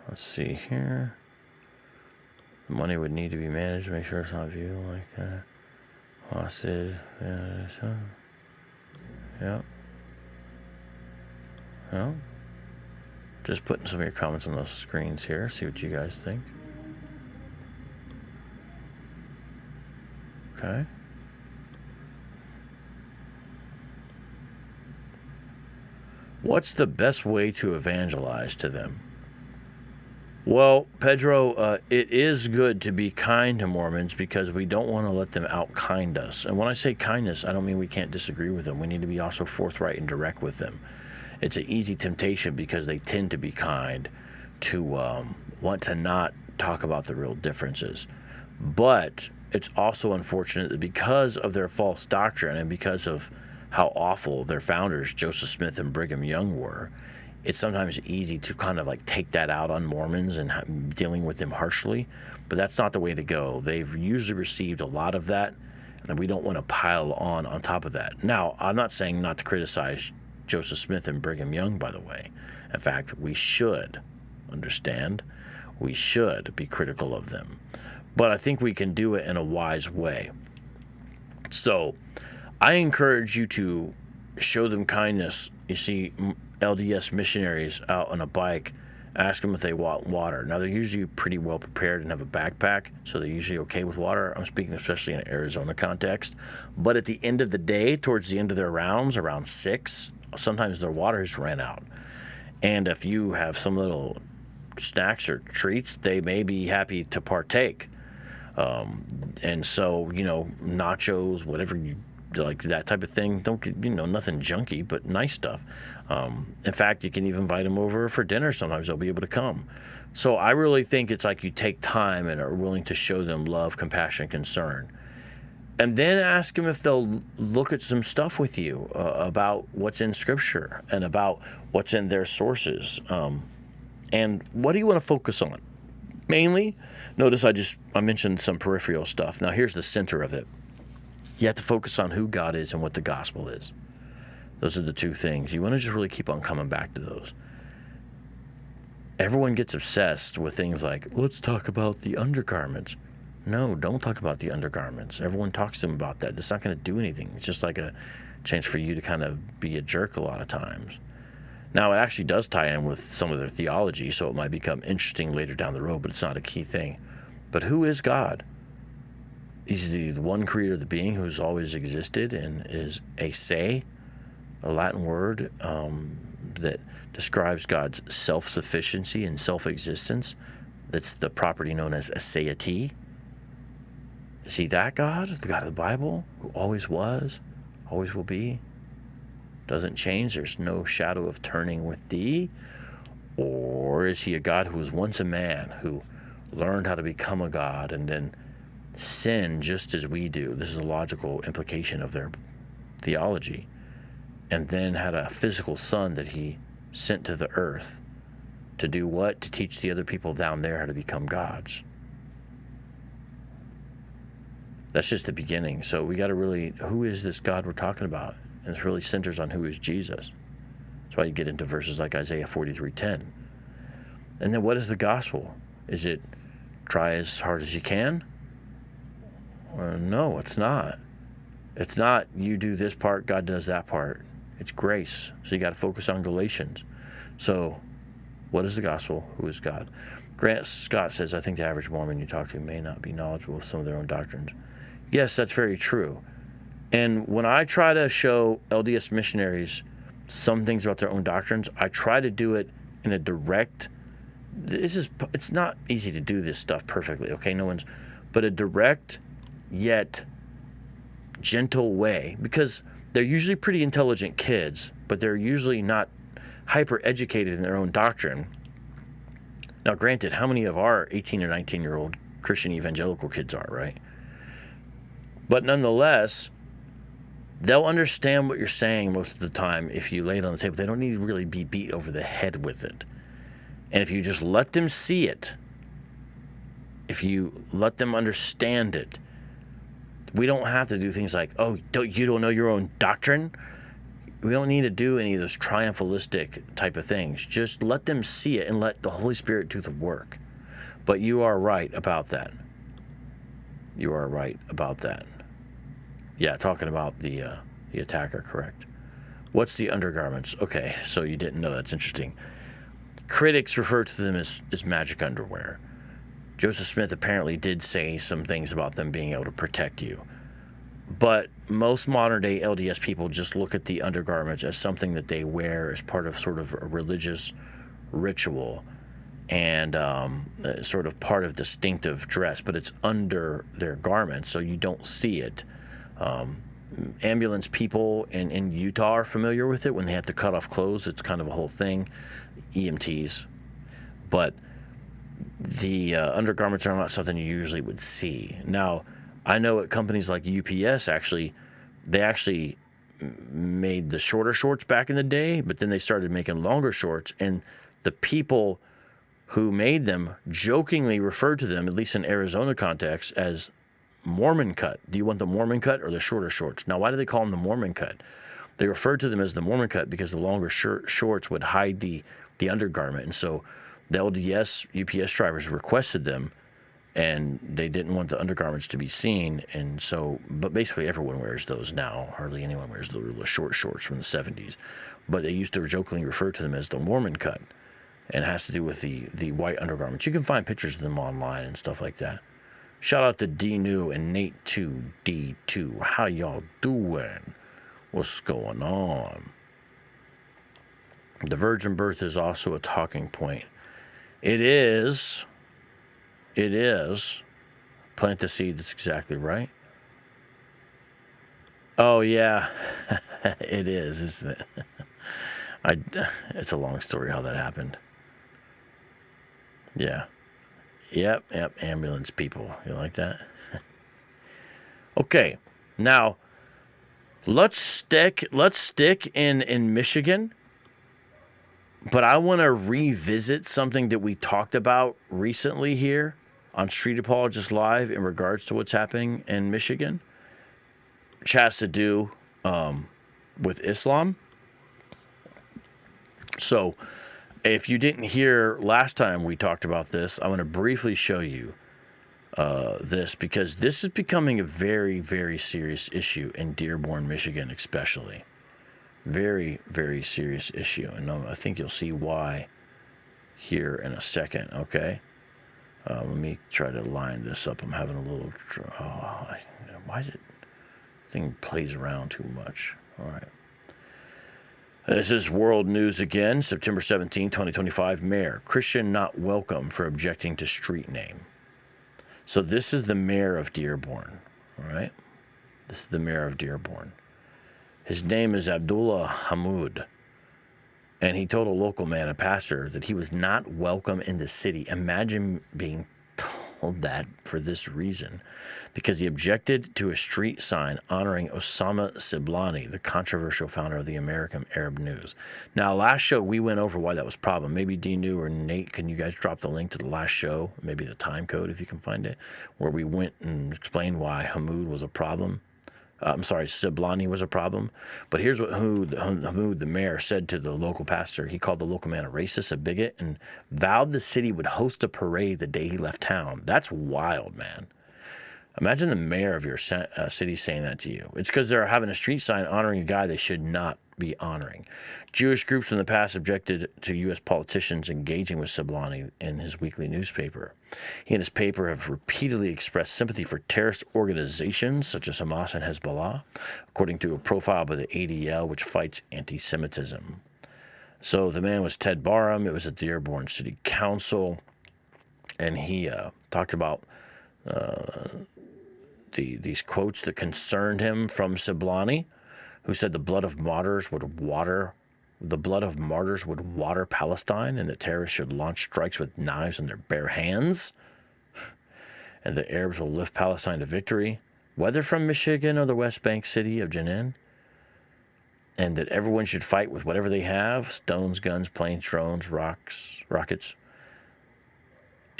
Let's see here. The money would need to be managed to make sure it's not viewed like that. Hostage. Yep. Well, just putting some of your comments on those screens here. See what you guys think. Okay. What's the best way to evangelize to them? Well, Pedro, it is good to be kind to Mormons because we don't want to let them out-kind us. And when I say kindness, I don't mean we can't disagree with them. We need to be also forthright and direct with them. It's an easy temptation because they tend to be kind to want to not talk about the real differences. But it's also unfortunate that because of their false doctrine and because of how awful their founders, Joseph Smith and Brigham Young, were, it's sometimes easy to kind of like take that out on Mormons and dealing with them harshly. But that's not the way to go. They've usually received a lot of that, and we don't want to pile on top of that. Now, I'm not saying not to criticize Joseph Smith and Brigham Young, by the way. In fact, we should understand. We should be critical of them. But I think we can do it in a wise way. So I encourage you to show them kindness. You see LDS missionaries out on a bike, ask them if they want water. Now, they're usually pretty well prepared and have a backpack, so they're usually okay with water. I'm speaking especially in an Arizona context. But at the end of the day, towards the end of their rounds, around 6, sometimes their water has ran out. And if you have some little snacks or treats, they may be happy to partake. And so, you know, nachos, whatever you like, that type of thing. Don't get, you know, nothing junky, but nice stuff. In fact, you can even invite them over for dinner. Sometimes they'll be able to come. So I really think it's like you take time and are willing to show them love, compassion, concern. And then ask them if they'll look at some stuff with you about what's in Scripture and about what's in their sources. And what do you want to focus on? Mainly, notice I mentioned some peripheral stuff. Now here's the center of it. You have to focus on who God is and what the gospel is. Those are the two things. You want to just really keep on coming back to those. Everyone gets obsessed with things like, let's talk about the undergarments. No, don't talk about the undergarments. Everyone talks to them about that. That's not going to do anything. It's just like a chance for you to kind of be a jerk a lot of times. Now, it actually does tie in with some of their theology, so it might become interesting later down the road, but it's not a key thing. But who is God? He's the one creator of the being who's always existed and is a se, a Latin word that describes God's self-sufficiency and self-existence. That's the property known as aseity. Is he that God, the God of the Bible, who always was, always will be, doesn't change, there's no shadow of turning with thee? Or is he a God who was once a man, who learned how to become a God and then sinned just as we do? This is a logical implication of their theology. And then had a physical son that he sent to the earth to do what? To teach the other people down there how to become gods. That's just the beginning. So we got to really, who is this God we're talking about? And it really centers on who is Jesus. That's why you get into verses like Isaiah 43:10. And then what is the gospel? Is it try as hard as you can? No, it's not. It's not you do this part, God does that part. It's grace. So you got to focus on Galatians. So what is the gospel? Who is God? Grant Scott says, I think the average Mormon you talk to may not be knowledgeable of some of their own doctrines. Yes, that's very true. And when I try to show LDS missionaries some things about their own doctrines, I try to do it in a direct, it's not easy to do this stuff perfectly, okay? But a direct yet gentle way, because they're usually pretty intelligent kids, but they're usually not hyper educated in their own doctrine. Now, granted, how many of our 18 or 19-year-old Christian evangelical kids are, right? But nonetheless, they'll understand what you're saying most of the time if you lay it on the table. They don't need to really be beat over the head with it. And if you just let them see it, if you let them understand it, we don't have to do things like, oh, you don't know your own doctrine? need to do any of those triumphalistic type of things. Just let them see it and let the Holy Spirit do the work. But you are right about that. You are right about that. Yeah, talking about the attacker, correct. What's the undergarments? Okay, so you didn't know. That's interesting. Critics refer to them as magic underwear. Joseph Smith apparently did say some things about them being able to protect you. But most modern-day LDS people just look at the undergarments as something that they wear as part of sort of a religious ritual and sort of part of distinctive dress, but it's under their garments, so you don't see it. Ambulance people in Utah are familiar with it when they have to cut off clothes. It's kind of a whole thing. EMTs. But the undergarments are not something you usually would see. Now, I know at companies like UPS, they actually made the shorter shorts back in the day, but then they started making longer shorts, and the people who made them jokingly referred to them, at least in Arizona context, as Mormon cut. Do you want the Mormon cut or the shorter shorts? Now, why do they call them the Mormon cut? They referred to them as the Mormon cut because the longer shorts would hide the undergarment, and so the LDS UPS drivers requested them, and they didn't want the undergarments to be seen, and so, but basically everyone wears those now. Hardly anyone wears the short shorts from the 70s, but they used to jokingly refer to them as the Mormon cut, and it has to do with the white undergarments. You can find pictures of them online and stuff like that. Shout out to D-New and Nate2D2. How y'all doing? What's going on? The virgin birth is also a talking point. It is. Plant the seed, that's exactly right. Oh, yeah. It is, isn't it? It's a long story how that happened. Yeah. Yep, ambulance people. You like that? Okay, now let's stick in Michigan, but I want to revisit something that we talked about recently here on Street Apologist Live in regards to what's happening in Michigan, which has to do with Islam. So, if you didn't hear last time we talked about this, I want to briefly show you this, because this is becoming a very, very serious issue in Dearborn, Michigan, especially. Very, very serious issue. And I think you'll see why here in a second, okay? Let me try to line this up. I'm having a little... why is it... thing plays around too much. All right. This is World News again, September 17, 2025. Mayor, Christian not welcome for objecting to street name. So this is the mayor of Dearborn, all right? This is the mayor of Dearborn. His name is Abdullah Hamoud, and he told a local man, a pastor, that he was not welcome in the city. Imagine being told that for this reason, because he objected to a street sign honoring Osama Siblani, the controversial founder of the American Arab News. Now, last show, we went over why that was a problem. Maybe D-New or Nate, can you guys drop the link to the last show, maybe the time code if you can find it, where we went and explained why Hamoud was a problem. Siblani was a problem. But here's what Hamoud, the mayor, said to the local pastor. He called the local man a racist, a bigot, and vowed the city would host a parade the day he left town. That's wild, man. Imagine the mayor of your city saying that to you. It's because they're having a street sign honoring a guy they should not be honoring. Jewish groups in the past objected to U.S. politicians engaging with Siblani in his weekly newspaper. He and his paper have repeatedly expressed sympathy for terrorist organizations such as Hamas and Hezbollah, according to a profile by the ADL, which fights anti-Semitism. So the man was Ted Barham. It was at the Dearborn City Council, and he talked about these quotes that concerned him from Siblani, who said the blood of martyrs would water Palestine, and that terrorists should launch strikes with knives in their bare hands, and the Arabs will lift Palestine to victory, whether from Michigan or the West Bank city of Jenin, and that everyone should fight with whatever they have: stones, guns, planes, drones, rockets.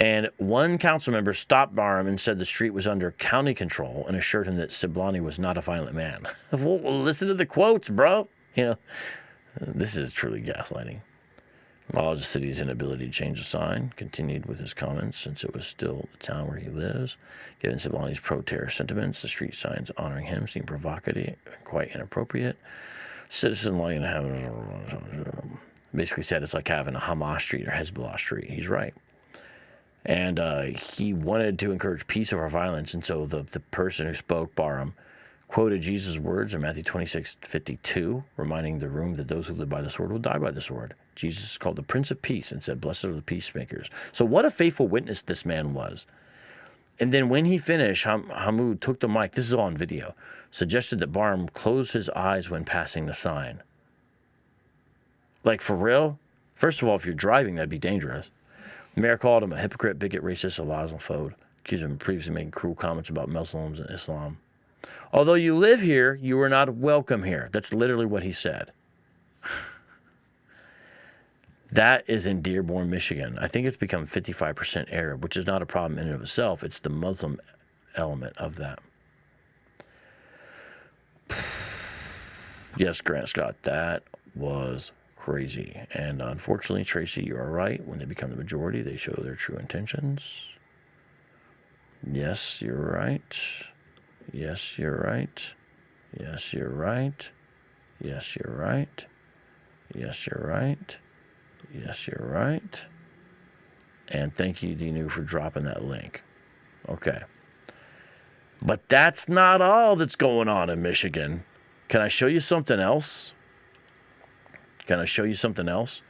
And one council member stopped Barham and said the street was under county control and assured him that Siblani was not a violent man. Well, listen to the quotes, bro. You know, this is truly gaslighting. Acknowledged the city's inability to change the sign. Continued with his comments since it was still the town where he lives. Given Cebaloni's pro-terror sentiments, the street signs honoring him seem provocative and quite inappropriate. Citizen lying to have basically said it's like having a Hamas street or Hezbollah street. He's right. And he wanted to encourage peace over violence, and so the person who spoke, Barham, quoted Jesus' words in Matthew 26:52, reminding the room that those who live by the sword will die by the sword. Jesus is called the Prince of Peace and said, "Blessed are the peacemakers." So what a faithful witness this man was. And then when he finished, Hamoud took the mic, this is all on video, suggested that Barham close his eyes when passing the sign. Like, for real? First of all, if you're driving, that'd be dangerous. The mayor called him a hypocrite, bigot, racist, Islamophobe, accused him of previously making cruel comments about Muslims and Islam. Although you live here, you are not welcome here. That's literally what he said. That is in Dearborn, Michigan. I think it's become 55% Arab, which is not a problem in and of itself. It's the Muslim element of that. Yes, Grant Scott, that was crazy. And unfortunately, Tracy, you are right. When they become the majority, they show their true intentions. Yes, you're right. Yes, you're right. Yes, you're right. Yes, you're right. Yes, you're right. Yes, you're right. And thank you, Dinu, for dropping that link. Okay. But that's not all that's going on in Michigan. Can I show you something else? Can I show you something else?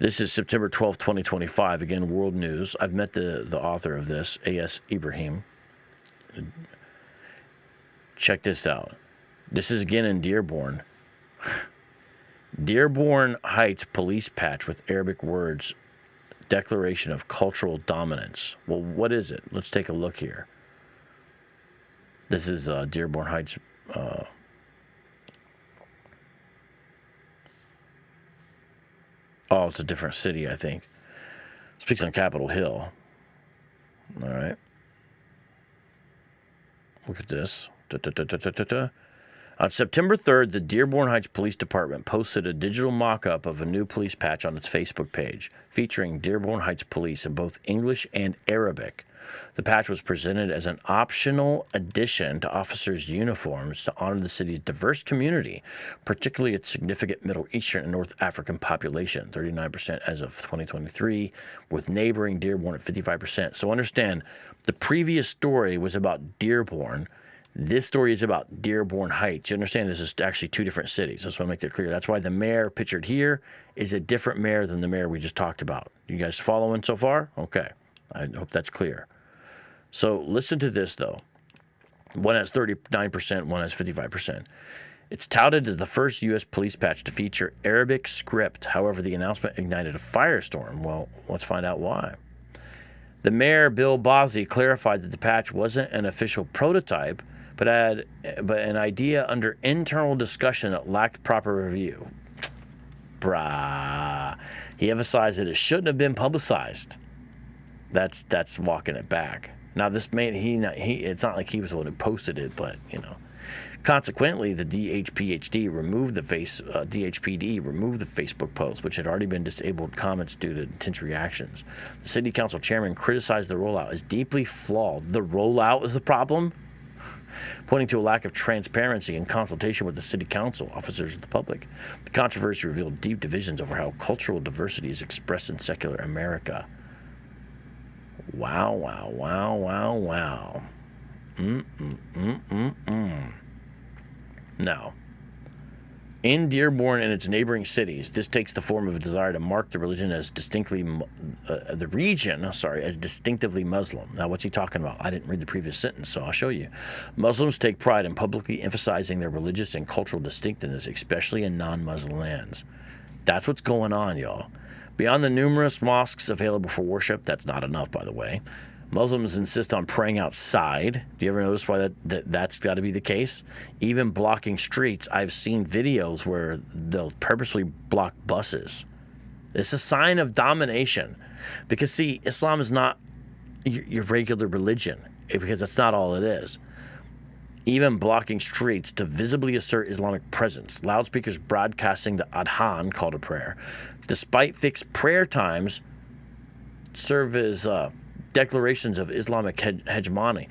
This is September 12th, 2025. Again, World News. I've met the author of this, A.S. Ibrahim. Check this out. This is again in Dearborn. Dearborn Heights police patch with Arabic words, declaration of cultural dominance. Well, what is it? Let's take a look here. This is Dearborn Heights. Oh, it's a different city, I think. Speaks on Capitol Hill. All right. Look at this. On September 3rd, the Dearborn Heights Police Department posted a digital mock-up of a new police patch on its Facebook page, featuring Dearborn Heights Police in both English and Arabic. The patch was presented as an optional addition to officers' uniforms to honor the city's diverse community, particularly its significant Middle Eastern and North African population, 39% as of 2023, with neighboring Dearborn at 55%. So understand, the previous story was about Dearborn. This story is about Dearborn Heights. You understand this is actually two different cities. I just want to make that clear. That's why the mayor pictured here is a different mayor than the mayor we just talked about. You guys following so far? Okay. I hope that's clear. So listen to this, though. One has 39%, one has 55%. It's touted as the first U.S. police patch to feature Arabic script. However, the announcement ignited a firestorm. Well, let's find out why. The mayor, Bill Bozzi, clarified that the patch wasn't an official prototype, but an idea under internal discussion that lacked proper review. Brah. He emphasized that it shouldn't have been publicized. That's walking it back. Now, this made it's not like he was the one who posted it, but you know. Consequently, the DHPD removed the Facebook post, which had already been disabled comments due to intense reactions. The city council chairman criticized the rollout as deeply flawed. The rollout is the problem, pointing to a lack of transparency and consultation with the city council, officers, and the public. The controversy revealed deep divisions over how cultural diversity is expressed in secular America. Wow, wow, wow, wow, wow. Now, in Dearborn and its neighboring cities, this takes the form of a desire to mark the religion as distinctively Muslim. Now, what's he talking about? I didn't read the previous sentence, so I'll show you. Muslims take pride in publicly emphasizing their religious and cultural distinctiveness, especially in non-Muslim lands. That's what's going on, y'all. Beyond the numerous mosques available for worship, that's not enough, by the way, Muslims insist on praying outside. Do you ever notice why that's got to be the case? Even blocking streets. I've seen videos where they'll purposely block buses. It's a sign of domination. Because, see, Islam is not your regular religion, because that's not all it is. even blocking streets to visibly assert Islamic presence. Loudspeakers broadcasting the Adhan call to prayer. Despite fixed prayer times, serve as declarations of Islamic hegemony.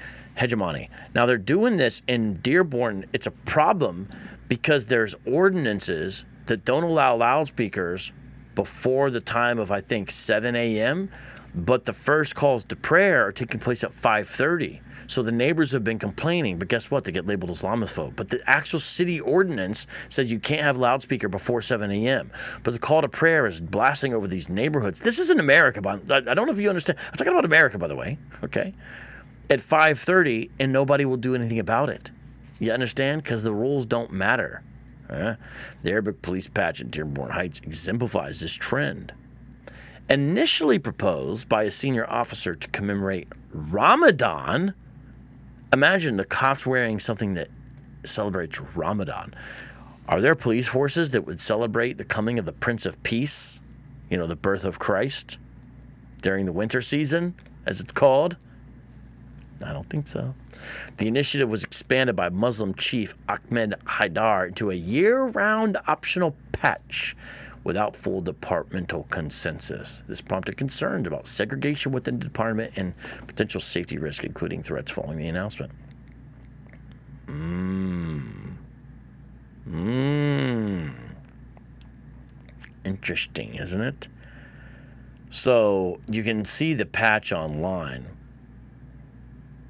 Now, they're doing this in Dearborn. It's a problem because there's ordinances that don't allow loudspeakers before the time of, I think, 7 a.m., but the first calls to prayer are taking place at 5:30. So the neighbors have been complaining, but guess what? They get labeled Islamophobe. But the actual city ordinance says you can't have loudspeaker before 7 a.m. But the call to prayer is blasting over these neighborhoods. This isn't America, but I don't know if you understand. I'm talking about America, by the way, okay? At 5:30, and nobody will do anything about it. You understand? Because the rules don't matter. The Arabic police patch in Dearborn Heights exemplifies this trend. Initially proposed by a senior officer to commemorate Ramadan. Imagine the cops wearing something that celebrates Ramadan. Are there police forces that would celebrate the coming of the Prince of Peace, you know, the birth of Christ, during the winter season, as it's called? I don't think so. The initiative was expanded by Muslim chief Ahmed Haidar into a year-round optional patch without full departmental consensus. This prompted concerns about segregation within the department and potential safety risk, including threats following the announcement. Interesting, isn't it? So you can see the patch online,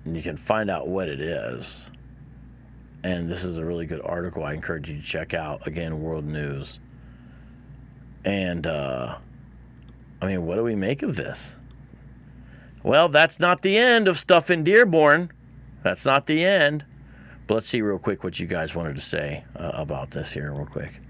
and you can find out what it is. And this is a really good article I encourage you to check out. Again, World News. And, I mean, what do we make of this? Well, that's not the end of stuff in Dearborn. That's not the end. But let's see real quick what you guys wanted to say about this here real quick.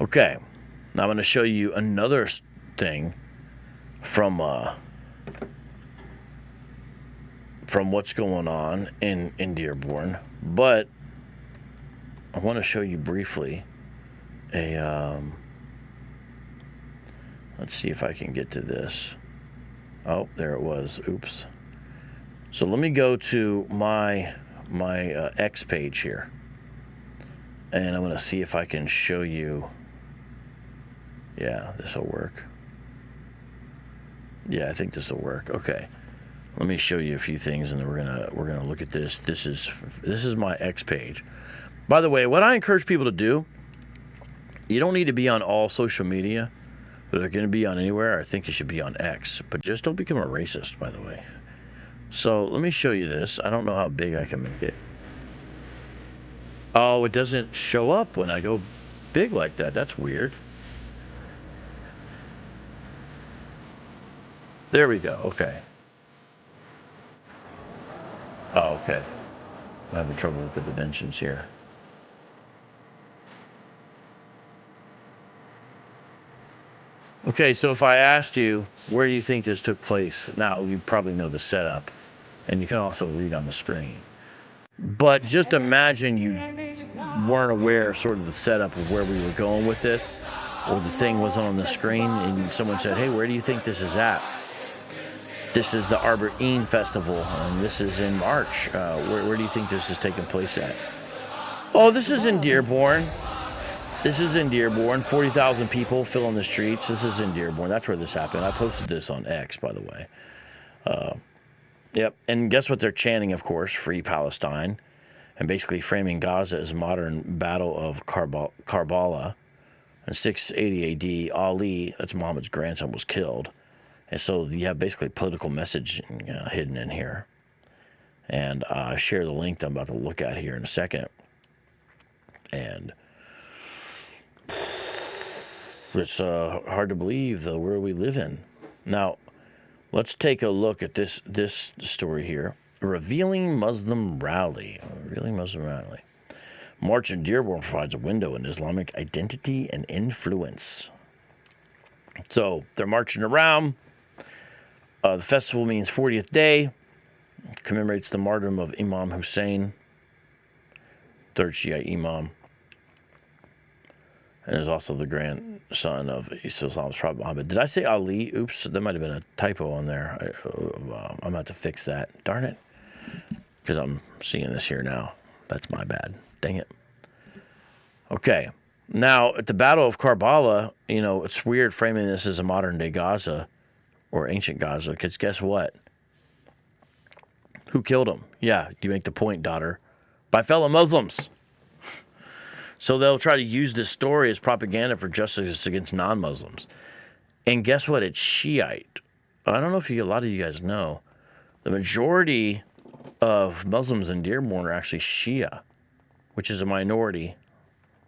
Okay, now I'm going to show you another thing from what's going on in Dearborn, but I want to show you briefly a let's see if I can get to this. Oh, there it was. Oops. So let me go to my X page here, and I'm going to see if I can show you. Yeah, this will work. Yeah, I think this will work. Okay, let me show you a few things, and then we're gonna look at this. This is my X page. By the way, what I encourage people to do, you don't need to be on all social media, but if you're going to be on anywhere, I think you should be on X. But just don't become a racist, by the way. So let me show you this. I don't know how big I can make it. Oh, it doesn't show up when I go big like that. That's weird. There we go. Okay. Oh, okay. I'm having trouble with the dimensions here. Okay, so if I asked you, where do you think this took place? Now, you probably know the setup, and you can also read on the screen. But just imagine you weren't aware of sort of the setup of where we were going with this, or the thing was on the screen, and someone said, hey, where do you think this is at? This is the Arbor Een Festival, and this is in March. Where do you think this is taking place at? Oh, this is in Dearborn. This is in Dearborn. 40,000 people filling the streets. This is in Dearborn. That's where this happened. I posted this on X, by the way. Yep. And guess what they're chanting, of course? Free Palestine. And basically framing Gaza as a modern battle of Karbala. In 680 AD, Ali, that's Muhammad's grandson, was killed. And so you have basically political message hidden in here. And I'll share the link that I'm about to look at here in a second. And it's hard to believe the world we live in. Now, Let's take a look at this story here. A revealing Muslim rally. March in Dearborn provides a window in Islamic identity and influence. So they're marching around. The festival means 40th day. Commemorates the martyrdom of Imam Hussein, third Shiite Imam. And is also the grandson of Islam's Prophet Muhammad. Did I say Ali? Oops, there might have been a typo on there. I'm going to have to fix that. Darn it. Because I'm seeing this here now. That's my bad. Dang it. Okay. Now, at the Battle of Karbala, you know, it's weird framing this as a modern-day Gaza or ancient Gaza, because guess what? Who killed him? Yeah, you make the point, daughter. By fellow Muslims. So they'll try to use this story as propaganda for justice against non-Muslims. And guess what? It's Shiite. I don't know if a lot of you guys know. The majority of Muslims in Dearborn are actually Shia, which is a minority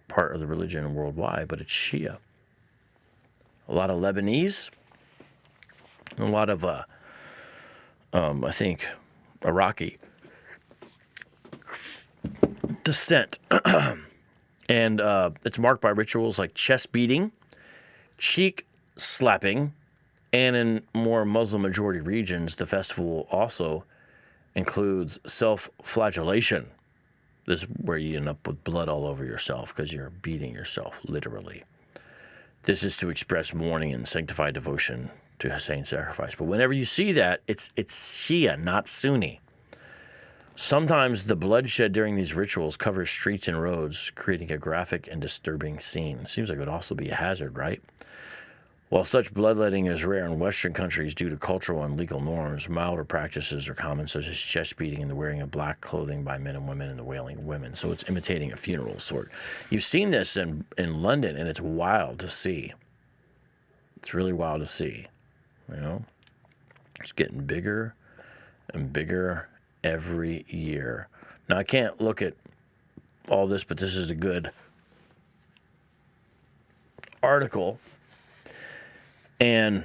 part of the religion worldwide, but it's Shia. A lot of Lebanese, a lot of, I think, Iraqi descent. And it's marked by rituals like chest beating, cheek slapping, and in more Muslim-majority regions, the festival also includes self-flagellation. This is where you end up with blood all over yourself because you're beating yourself, literally. This is to express mourning and sanctified devotion to Hussein's sacrifice. But whenever you see that, it's Shia, not Sunni. Sometimes the bloodshed during these rituals covers streets and roads, creating a graphic and disturbing scene. Seems like it would also be a hazard, right? While such bloodletting is rare in Western countries due to cultural and legal norms, milder practices are common, such as chest beating and the wearing of black clothing by men and women and the wailing of women. So it's imitating a funeral sort. You've seen this in London, and it's wild to see. It's really wild to see. You know? It's getting bigger and bigger every year. Now, I can't look at all this, but this is a good article. And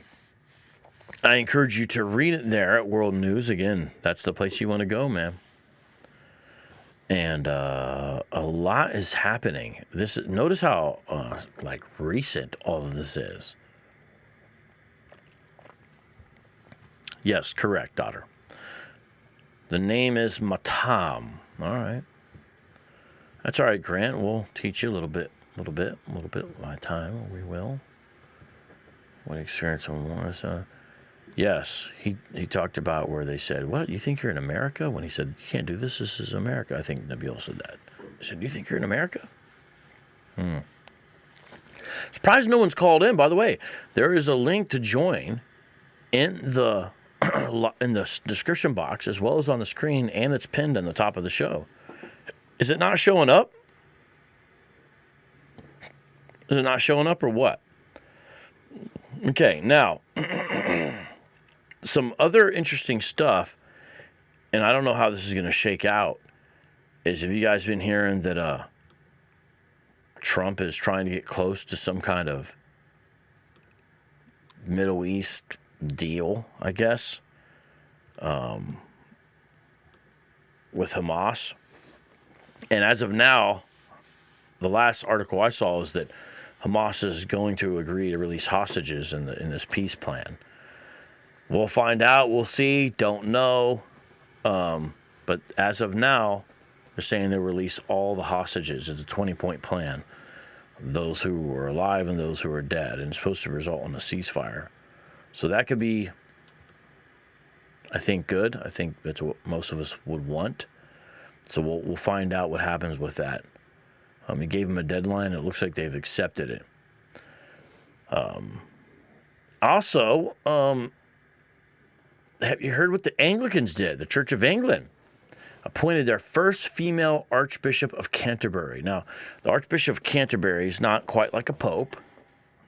I encourage you to read it there at World News. Again, that's the place you want to go, man. And a lot is happening. Notice how like recent all of this is. Yes, correct, daughter. The name is Matam. All right. That's all right, Grant. We'll teach you a little bit my time. We will. What experience on Morris? Yes, he talked about where they said, "What, you think you're in America?" When he said, "You can't do this. This is America." I think Nabil said that. He said, "You think you're in America?" Surprised no one's called in. By the way, there is a link to join in the description box as well as on the screen, and it's pinned on the top of the show. Is it not showing up? Is it not showing up or what? Okay, now, some other interesting stuff, and I don't know how this is going to shake out, is have you guys been hearing that Trump is trying to get close to some kind of Middle East deal, I guess, with Hamas? And as of now, the last article I saw was that Hamas is going to agree to release hostages in this peace plan. We'll find out. We'll see. Don't know. But as of now, they're saying they'll release all the hostages. It's a 20-point plan. Those who are alive and those who are dead. And it's supposed to result in a ceasefire. So that could be, I think, good. I think that's what most of us would want. So we'll find out what happens with that. He gave them a deadline. It looks like they've accepted it. Also, have you heard what the Anglicans did? The Church of England appointed their first female Archbishop of Canterbury. Now, the Archbishop of Canterbury is not quite like a pope.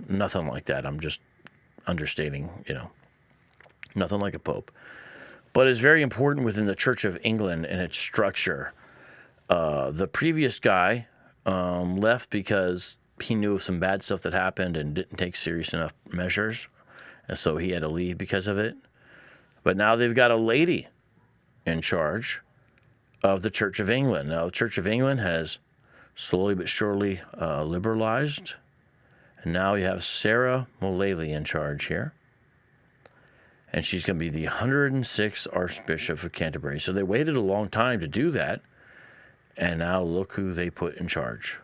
Nothing like that. I'm just understating, nothing like a pope. But it's very important within the Church of England and its structure. The previous guy left because he knew of some bad stuff that happened and didn't take serious enough measures. And so he had to leave because of it. But now they've got a lady in charge of the Church of England. Now, the Church of England has slowly but surely liberalized. And now you have Sarah Mullally in charge here. And she's going to be the 106th Archbishop of Canterbury. So they waited a long time to do that. And now look who they put in charge.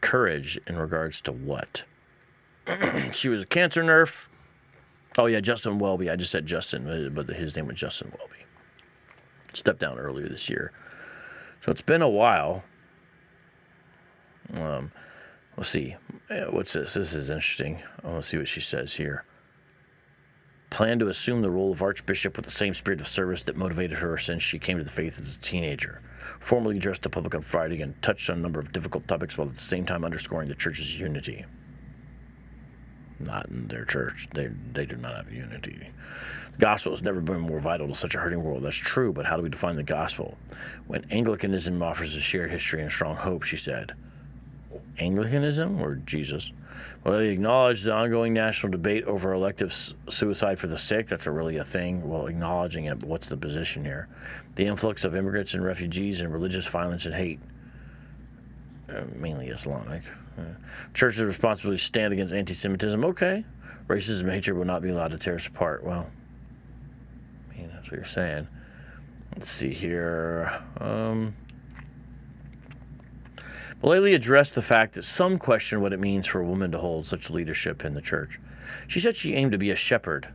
Courage in regards to what? She was a cancer nerf. Oh, yeah, Justin Welby. I just said Justin, but his name was Justin Welby. Stepped down earlier this year. So it's been a while. Let's see. What's this? This is interesting. I want to see what she says here. Planned to assume the role of Archbishop with the same spirit of service that motivated her since she came to the faith as a teenager. Formally addressed the public on Friday and touched on a number of difficult topics while at the same time underscoring the church's unity. Not in their church. They do not have unity. The gospel has never been more vital to such a hurting world. That's true, but how do we define the gospel? When Anglicanism offers a shared history and a strong hope, she said. Anglicanism or Jesus? Well, they acknowledge the ongoing national debate over elective suicide for the sick. That's really a thing. Well, acknowledging it, but what's the position here? The influx of immigrants and refugees and religious violence and hate. Mainly Islamic. Church's responsibility to stand against anti-Semitism. Okay. Racism and hatred will not be allowed to tear us apart. Well, I mean, that's what you're saying. Let's see here. Mullally addressed the fact that some question what it means for a woman to hold such leadership in the church. She said she aimed to be a shepherd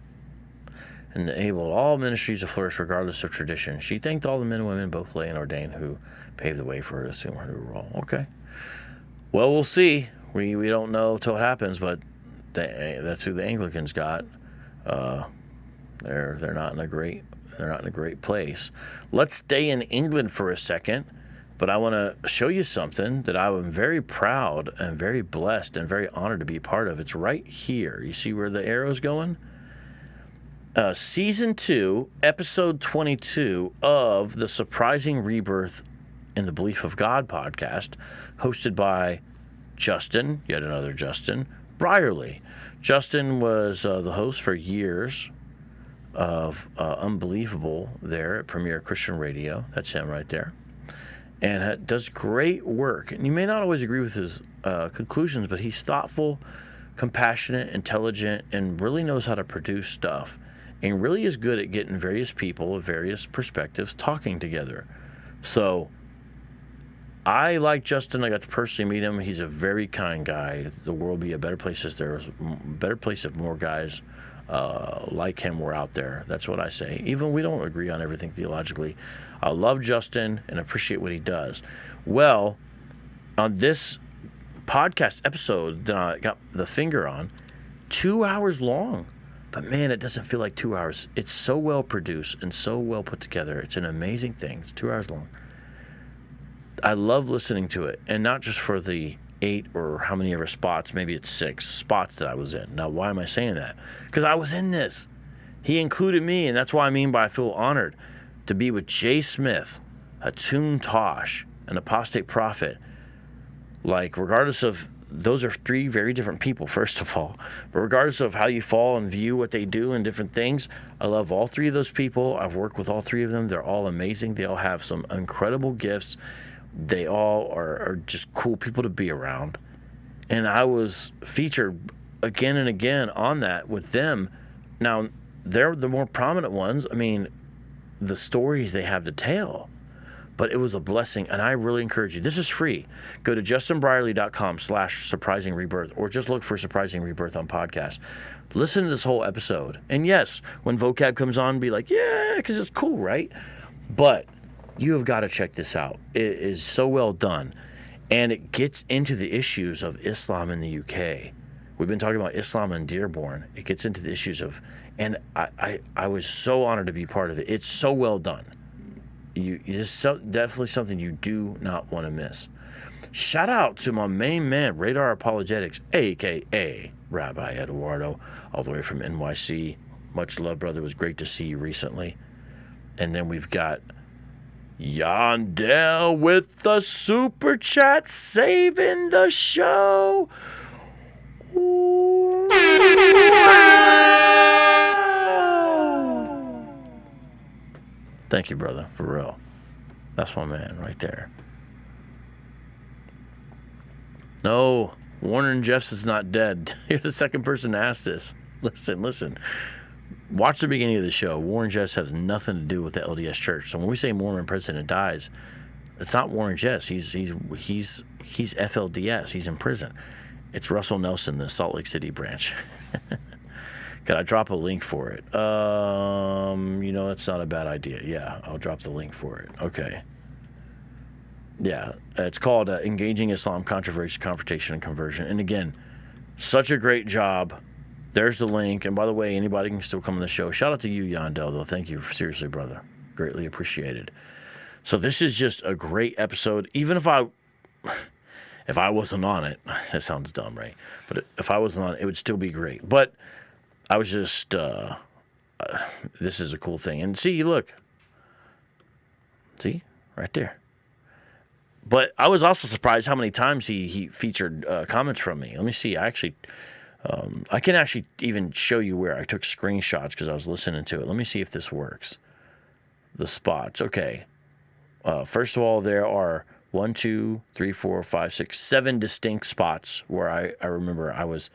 and enabled all ministries to flourish regardless of tradition. She thanked all the men and women, both lay and ordained, who paved the way for her to assume her new role. Okay. Well, we'll see. We don't know till it happens, but that's who the Anglicans got. They're not in a great place. Let's stay in England for a second. But I want to show you something that I am very proud and very blessed and very honored to be part of. It's right here. You see where the arrow's going? Season 2, Episode 22 of the Surprising Rebirth in the Belief of God podcast, hosted by Justin, yet another Justin, Brierly. Justin was the host for years of Unbelievable there at Premier Christian Radio. That's him right there. And does great work. And you may not always agree with his conclusions, but he's thoughtful, compassionate, intelligent, and really knows how to produce stuff. And really is good at getting various people of various perspectives talking together. So I like Justin. I got to personally meet him. He's a very kind guy. The world would be a better place if there was a better place if more guys like him were out there. That's what I say. Even we don't agree on everything theologically. I love Justin and appreciate what he does. Well, on this podcast episode that I got the finger on, 2 hours long. But man, it doesn't feel like 2 hours. It's so well produced and so well put together. It's an amazing thing. It's 2 hours long. I love listening to it. And not just for the 8 or how many ever spots, maybe it's 6 spots that I was in. Now, why am I saying that? Because I was in this. He included me, and that's what I mean by I feel honored to be with Jay Smith, Hatun Tosh, an apostate prophet. Like, regardless of, those are 3 very different people, first of all. But regardless of how you fall and view what they do and different things, I love all 3 of those people. I've worked with all 3 of them. They're all amazing. They all have some incredible gifts. They all are just cool people to be around. And I was featured again and again on that with them. Now, they're the more prominent ones. I mean, the stories they have to tell. But it was a blessing, and I really encourage you. This is free. Go to justinbrierly.com/surprising rebirth, or just look for Surprising Rebirth on podcast. Listen to this whole episode. And yes, when Vocab comes on, be like, yeah, because it's cool, right? But you have got to check this out. It is so well done. And it gets into the issues of Islam in the UK. We've been talking about Islam in Dearborn. It gets into the issues of, and I was so honored to be part of it. It's so well done. You just definitely something you do not want to miss. Shout out to my main man, Radar Apologetics, a.k.a. Rabbi Eduardo, all the way from NYC. Much love, brother. It was great to see you recently. And then we've got Yandel with the super chat saving the show. Wow. Thank you, brother, for real. That's my man right there. No, Warren Jeffs is not dead. You're the second person to ask this. Listen. Watch the beginning of the show. Warren Jeffs has nothing to do with the LDS Church. So when we say Mormon president dies, it's not Warren Jeffs. He's FLDS. He's in prison. It's Russell Nelson, the Salt Lake City branch. Could I drop a link for it? It's not a bad idea. Yeah, I'll drop the link for it. Okay. Yeah, it's called Engaging Islam, Controversy, Confrontation, and Conversion. And again, such a great job. There's the link. And by the way, anybody can still come on the show. Shout out to you, Yandel, though. Thank you. Seriously, brother. Greatly appreciated. So this is just a great episode. Even if I wasn't on it, that sounds dumb, right? But if I wasn't on it, it would still be great. But I was just, this is a cool thing. And see, look. See? Right there. But I was also surprised how many times he featured comments from me. Let me see. I can actually even show you where I took screenshots because I was listening to it. Let me see if this works. The spots. Okay. First of all, there are 1, 2, 3, 4, 5, 6, 7 distinct spots where I remember I was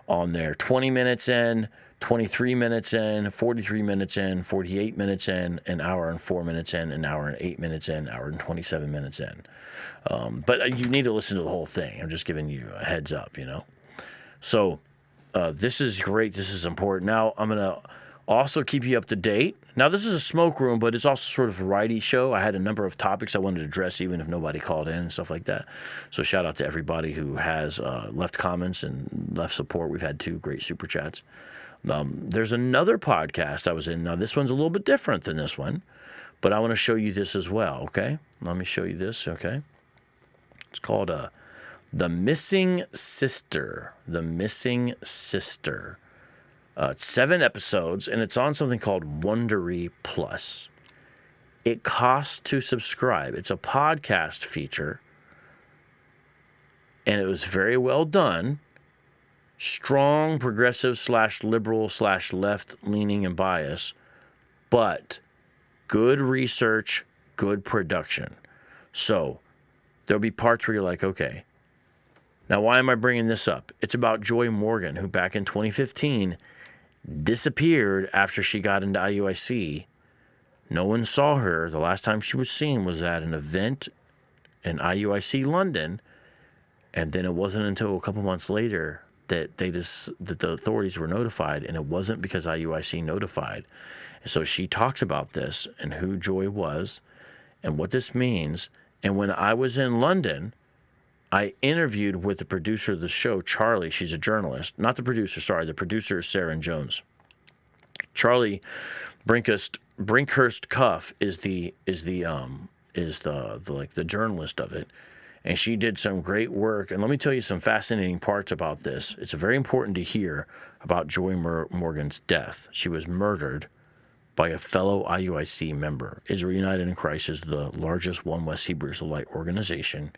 on there. 20 minutes in, 23 minutes in, 43 minutes in, 48 minutes in, an hour and 4 minutes in, an hour and 8 minutes in, an hour and 27 minutes in. But you need to listen to the whole thing. I'm just giving you a heads up, So this is great. This is important. Now, I'm going to also keep you up to date. Now, this is a smoke room, but it's also sort of a variety show. I had a number of topics I wanted to address, even if nobody called in and stuff like that. So shout out to everybody who has left comments and left support. We've had 2 great super chats. There's another podcast I was in. Now, this one's a little bit different than this one, but I want to show you this as well, okay? Let me show you this, okay? It's called The Missing Sister. The Missing Sister. It's 7 episodes, and it's on something called Wondery Plus. It costs to subscribe. It's a podcast feature, and it was very well done. Strong progressive / liberal / left-leaning and bias, but good research, good production. So there'll be parts where you're like, okay, now why am I bringing this up? It's about Joy Morgan, who back in 2015 disappeared after she got into IUIC. No one saw her. The last time she was seen was at an event in IUIC London, and then it wasn't until a couple months later that the authorities were notified, and it wasn't because IUIC notified. And so she talks about this and who Joy was and what this means. And when I was in London, I interviewed with the producer of the show, Charlie. She's a journalist. Not the producer, sorry. The producer is Sarah Jones. Charlie Brinkhurst Cuff is the journalist of it. And she did some great work. And let me tell you some fascinating parts about this. It's very important to hear about Joy Morgan's death. She was murdered by a fellow IUIC member. Israel United in Christ is the largest One West Hebrew Israelite organization.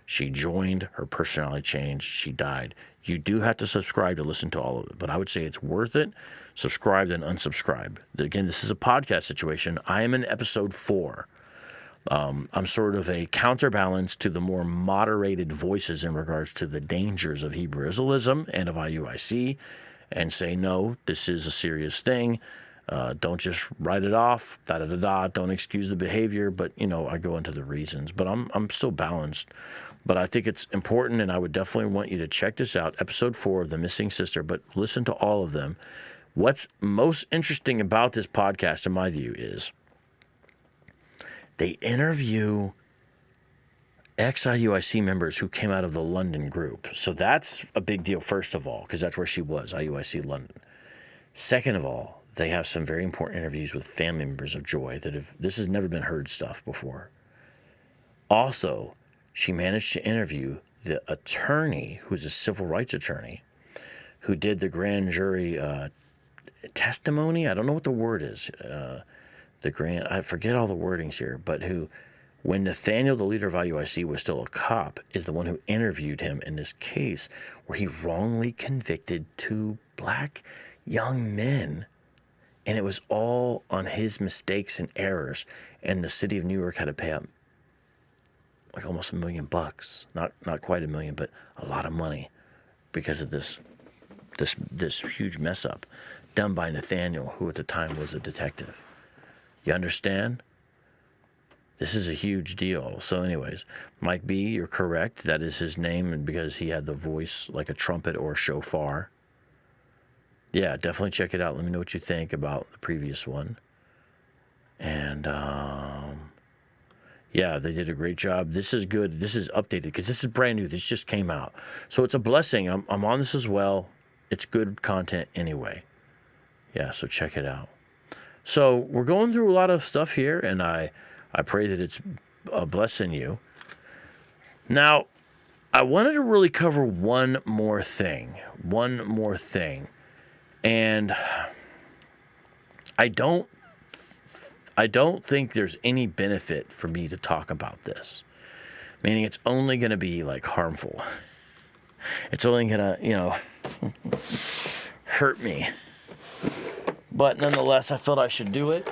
She joined, her personality changed, she died. You do have to subscribe to listen to all of it, but I would say it's worth it. Subscribe then unsubscribe. Again, this is a podcast situation. I am in episode 4. I'm sort of a counterbalance to the more moderated voices in regards to the dangers of Hebrew Israelism and of IUIC, and say, no, this is a serious thing. Don't just write it off, don't excuse the behavior, but, I go into the reasons. But I'm still balanced. But I think it's important, and I would definitely want you to check this out, episode 4 of The Missing Sister, but listen to all of them. What's most interesting about this podcast, in my view, is they interview ex-IUIC members who came out of the London group. So that's a big deal, first of all, because that's where she was, IUIC London. Second of all, they have some very important interviews with family members of Joy this has never been heard stuff before. Also, she managed to interview the attorney, who's a civil rights attorney, who did the grand jury testimony. I don't know what the word is. I forget all the wordings here, but who, when Nathaniel, the leader of IUIC, was still a cop, is the one who interviewed him in this case where he wrongly convicted 2 black young men. And it was all on his mistakes and errors. And the city of New York had to pay up like almost $1 million. Not quite $1 million, but a lot of money because of this huge mess up done by Nathaniel, who at the time was a detective. You understand? This is a huge deal. So anyways, Mike B, you're correct. That is his name, and because he had the voice like a trumpet or a shofar. Yeah, definitely check it out. Let me know what you think about the previous one. And yeah, they did a great job. This is good. This is updated because this is brand new. This just came out. So it's a blessing. I'm on this as well. It's good content anyway. Yeah, so check it out. So we're going through a lot of stuff here, and I pray that it's blessing you. Now, I wanted to really cover one more thing. And I don't think there's any benefit for me to talk about this. Meaning it's only going to be like harmful. It's only going to, hurt me. But nonetheless, I felt I should do it.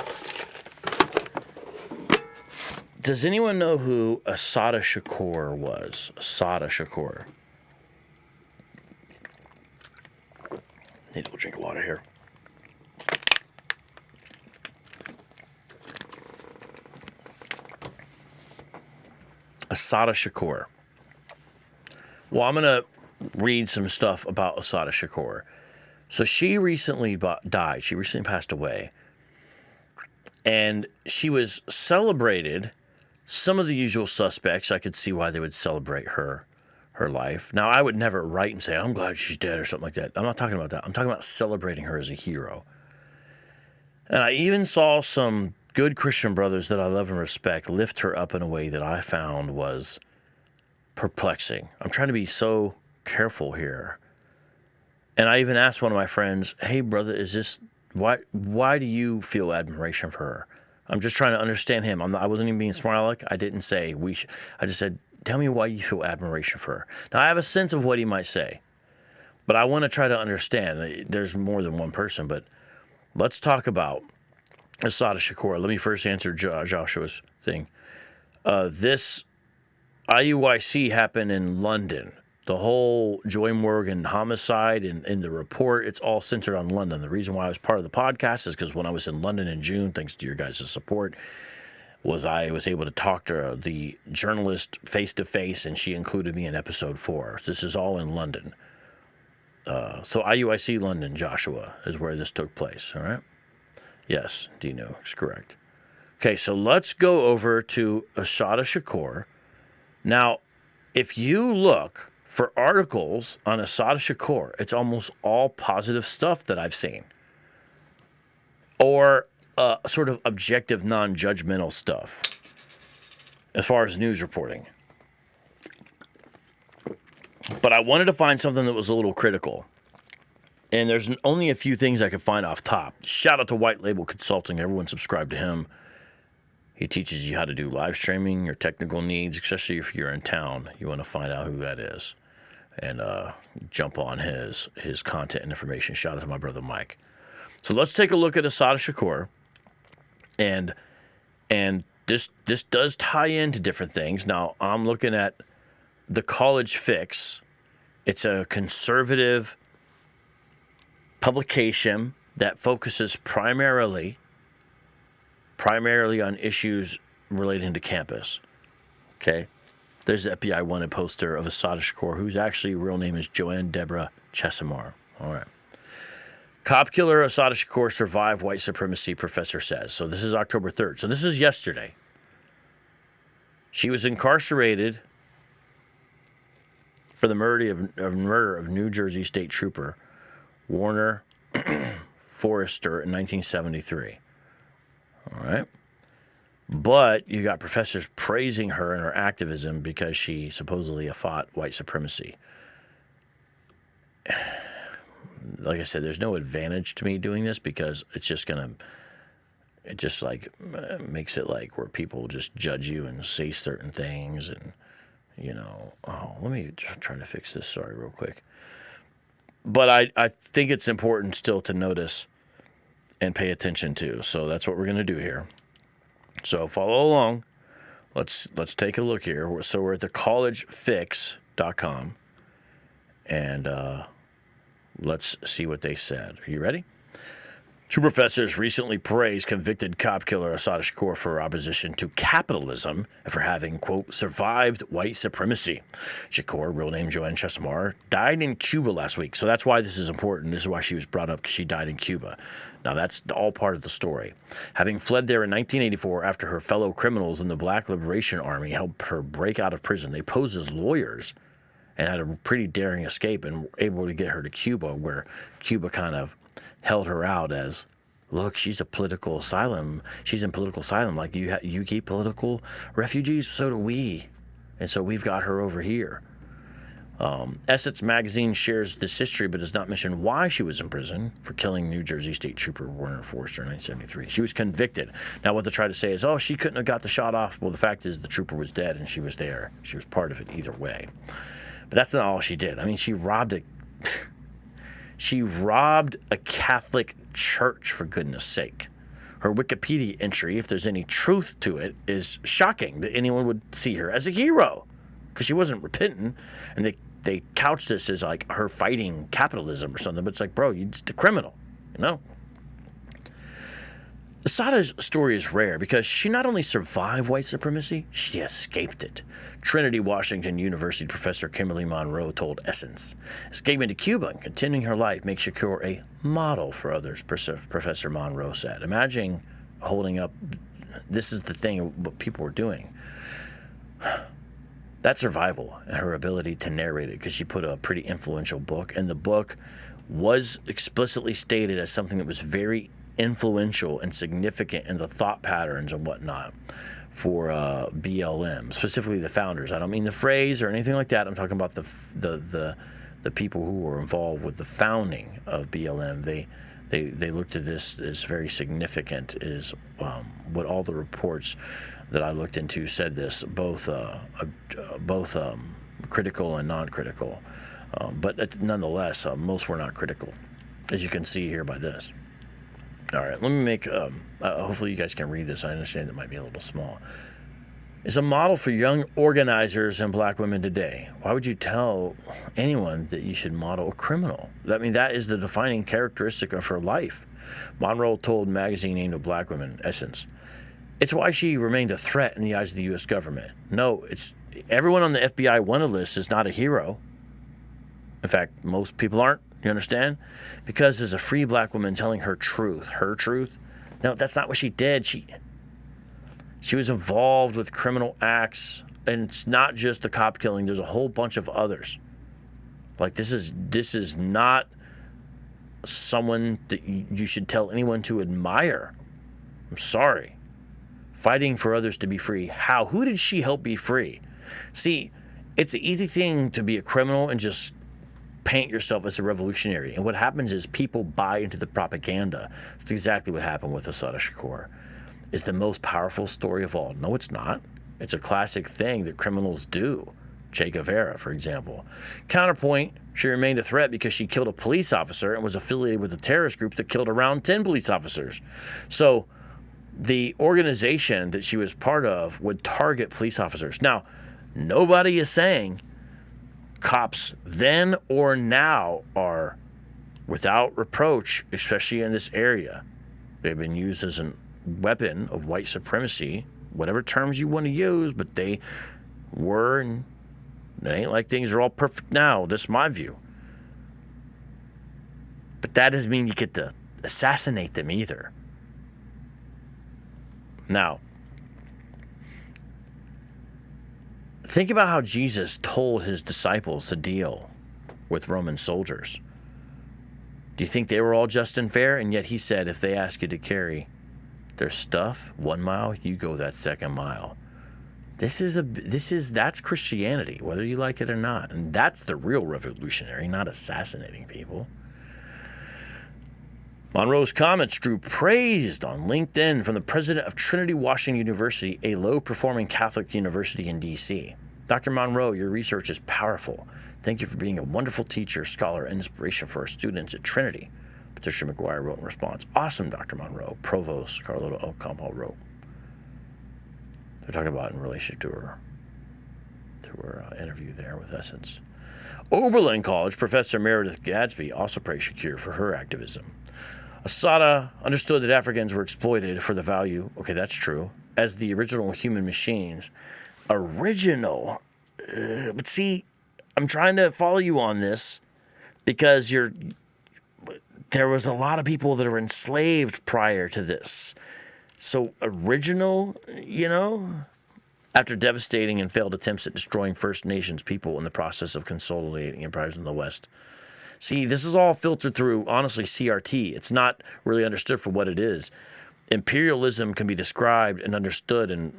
Does anyone know who Assata Shakur was? Assata Shakur. Need to go drink water here. Assata Shakur. Well, I'm going to read some stuff about Assata Shakur. So she recently died. She recently passed away. And she was celebrated. Some of the usual suspects, I could see why they would celebrate her life. Now, I would never write and say, I'm glad she's dead or something like that. I'm not talking about that. I'm talking about celebrating her as a hero. And I even saw some good Christian brothers that I love and respect lift her up in a way that I found was perplexing. I'm trying to be so careful here. And I even asked one of my friends, hey, brother, is this, why do you feel admiration for her? I'm just trying to understand him. I wasn't even being smart aleck. I didn't say I just said, tell me why you feel admiration for her. Now, I have a sense of what he might say, but I want to try to understand. There's more than one person, but let's talk about Assata Shakur. Let me first answer Joshua's thing. This IUIC happened in London. The whole Joy Morgan homicide and in the report, it's all centered on London. The reason why I was part of the podcast is because when I was in London in June, thanks to your guys' support, I was able to talk to the journalist face-to-face, and she included me in episode 4. This is all in London. So IUIC London, Joshua, is where this took place, all right? Yes, Dino is correct. Okay, so let's go over to Assata Shakur. Now, if you look for articles on Assata Shakur, it's almost all positive stuff that I've seen. Or sort of objective, non-judgmental stuff as far as news reporting. But I wanted to find something that was a little critical. And there's only a few things I could find off top. Shout out to White Label Consulting. Everyone subscribe to him. He teaches you how to do live streaming, your technical needs, especially if you're in town. You want to find out who that is and jump on his content and information. Shout out to my brother Mike. So let's take a look at Assata Shakur. And this does tie into different things. Now, I'm looking at the College Fix. It's a conservative publication that focuses primarily on issues relating to campus. Okay? There's the FBI wanted poster of Assata Shakur, whose actually real name is Joanne Deborah Chesimar. All right. Cop killer Assata Shakur survived white supremacy, professor says. So this is October 3rd. So this is yesterday. She was incarcerated for the murder of New Jersey State Trooper Warner Forrester in 1973. All right. But you got professors praising her and her activism because she supposedly fought white supremacy. Like I said, there's no advantage to me doing this because it's just going to, it just like makes it like where people just judge you and say certain things, and let me try to fix this. Sorry, real quick. But I think it's important still to notice and pay attention to. So that's what we're going to do here. So follow along. Let's take a look here. So we're at thecollegefix.com, and let's see what they said. Are you ready? Two professors recently praised convicted cop killer Assata Shakur for her opposition to capitalism and for having, quote, survived white supremacy. Shakur, real name Joanne Chesimard, died in Cuba last week. So that's why this is important. This is why she was brought up, because she died in Cuba. Now, that's all part of the story. Having fled there in 1984 after her fellow criminals in the Black Liberation Army helped her break out of prison, they posed as lawyers and had a pretty daring escape and were able to get her to Cuba, where Cuba kind of held her out as, look, she's a political asylum. She's in political asylum. Like you keep political refugees, so do we. And so we've got her over here. Essence magazine shares this history, but does not mention why she was in prison for killing New Jersey State Trooper Warner Forster in 1973. She was convicted. Now, what they try to say is, oh, she couldn't have got the shot off. Well, the fact is the trooper was dead and she was there. She was part of it either way. But that's not all she did. I mean, she robbed a Catholic church, for goodness sake. Her Wikipedia entry, if there's any truth to it, is shocking that anyone would see her as a hero, because she wasn't repentant. And they couch this as like her fighting capitalism or something, but it's like, bro, you're just a criminal, Assata's story is rare because she not only survived white supremacy, she escaped it. Trinity Washington University professor Kimberly Monroe told Essence, escaping to Cuba and continuing her life makes Shakur a model for others, Professor Monroe said. Imagine holding up, this is the thing, what people were doing. That survival and her ability to narrate it, because she put a pretty influential book, and the book was explicitly stated as something that was very influential and significant in the thought patterns and whatnot for BLM, specifically the founders. I don't mean the phrase or anything like that. I'm talking about the people who were involved with the founding of BLM. They looked at this as very significant. Is what all the reports that I looked into said this, both critical and non-critical, but nonetheless, most were not critical, as you can see here by this. All right, let me make, hopefully you guys can read this. I understand it might be a little small. It's a model for young organizers and black women today. Why would you tell anyone that you should model a criminal? I mean, that is the defining characteristic of her life. Monroe told magazine aimed at black women, Essence, it's why she remained a threat in the eyes of the U.S. government. No, it's everyone on the FBI wanted list is not a hero. In fact, most people aren't. You understand? Because there's a free black woman telling her truth. Her truth? No, that's not what she did. She was involved with criminal acts, and it's not just the cop killing. There's a whole bunch of others. Like, this is not someone that you should tell anyone to admire. I'm sorry. Fighting for others to be free. How? Who did she help be free? See, it's an easy thing to be a criminal and just paint yourself as a revolutionary. And what happens is people buy into the propaganda. That's exactly what happened with Assata Shakur. It's the most powerful story of all. No, it's not. It's a classic thing that criminals do. Che Guevara, for example. Counterpoint, she remained a threat because she killed a police officer and was affiliated with a terrorist group that killed around 10 police officers. So the organization that she was part of would target police officers. Now, nobody is saying cops then or now are without reproach, especially in this area. They've been used as a weapon of white supremacy, whatever terms you want to use, but they were, and it ain't like things are all perfect now. That's my view. But that doesn't mean you get to assassinate them either. Now, think about how Jesus told his disciples to deal with Roman soldiers. Do you think they were all just and fair? And yet he said, if they ask you to carry their stuff 1 mile, you go that second mile. That's Christianity, whether you like it or not. And that's the real revolutionary, not assassinating people. Monroe's comments drew praise on LinkedIn from the president of Trinity Washington University, a low-performing Catholic university in D.C. Dr. Monroe, your research is powerful. Thank you for being a wonderful teacher, scholar, and inspiration for our students at Trinity. Patricia McGuire wrote in response, awesome, Dr. Monroe. Provost Carlota Ocampo wrote. They're talking about in relation to her interview there with Essence. Oberlin College professor Meredith Gadsby also praised Shakur for her activism. Assata understood that Africans were exploited for the value, okay, that's true, as the original human machines. Original. But see, I'm trying to follow you on this because there was a lot of people that were enslaved prior to this. So original, after devastating and failed attempts at destroying First Nations people in the process of consolidating empires in the West. See, this is all filtered through, honestly, CRT. It's not really understood for what it is. Imperialism can be described and understood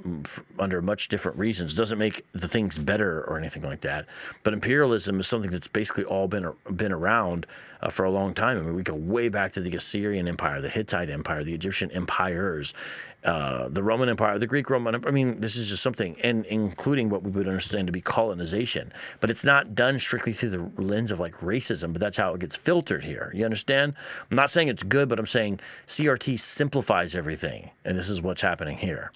under much different reasons. It doesn't make the things better or anything like that. But imperialism is something that's basically all been around for a long time. I mean, we go way back to the Assyrian Empire, the Hittite Empire, the Egyptian empires, the Roman Empire, the Greek Roman Empire. I mean, this is just something, and including what we would understand to be colonization. But it's not done strictly through the lens of like racism, but that's how it gets filtered here. You understand? I'm not saying it's good, but I'm saying CRT simplifies everything, and this is what's happening here.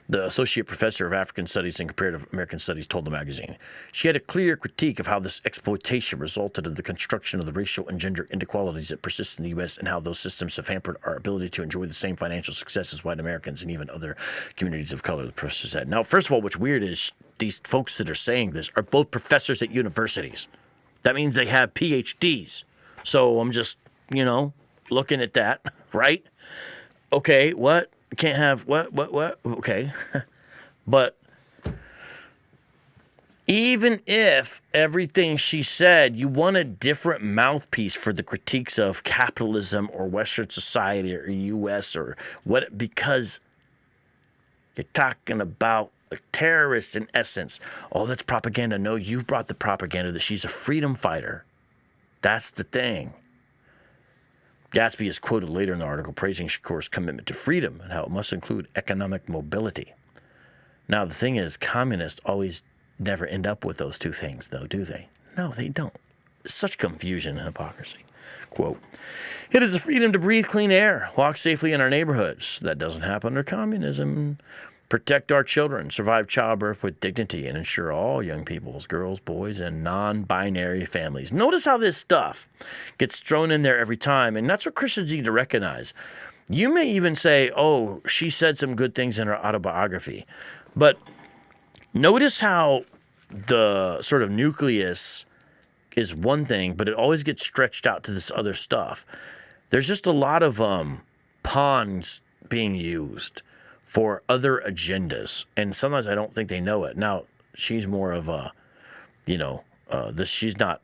The associate professor of African Studies and Comparative American Studies told the magazine. She had a clear critique of how this exploitation resulted in the construction of the racial and gender inequalities that persist in the U.S. and how those systems have hampered our ability to enjoy the same financial success as white Americans and even other communities of color, the professor said. Now, first of all, what's weird is these folks that are saying this are both professors at universities. That means they have PhDs. So I'm just, looking at that, right? Okay, what? Can't have what? Okay. But even if everything she said, you want a different mouthpiece for the critiques of capitalism or Western society or U.S. or what, because you're talking about a terrorist in essence. Oh, that's propaganda. No, you've brought the propaganda that she's a freedom fighter. That's the thing. Gatsby is quoted later in the article praising Shakur's commitment to freedom and how it must include economic mobility. Now, the thing is, communists always never end up with those two things, though, do they? No, they don't. Such confusion and hypocrisy. Quote, it is a freedom to breathe clean air, walk safely in our neighborhoods. That doesn't happen under communism. Protect our children, survive childbirth with dignity, and ensure all young people's, girls, boys, and non-binary families. Notice how this stuff gets thrown in there every time, and that's what Christians need to recognize. You may even say, oh, she said some good things in her autobiography, but notice how the sort of nucleus is one thing, but it always gets stretched out to this other stuff. There's just a lot of pawns being used for other agendas, and sometimes I don't think they know it. Now, she's more of a, she's not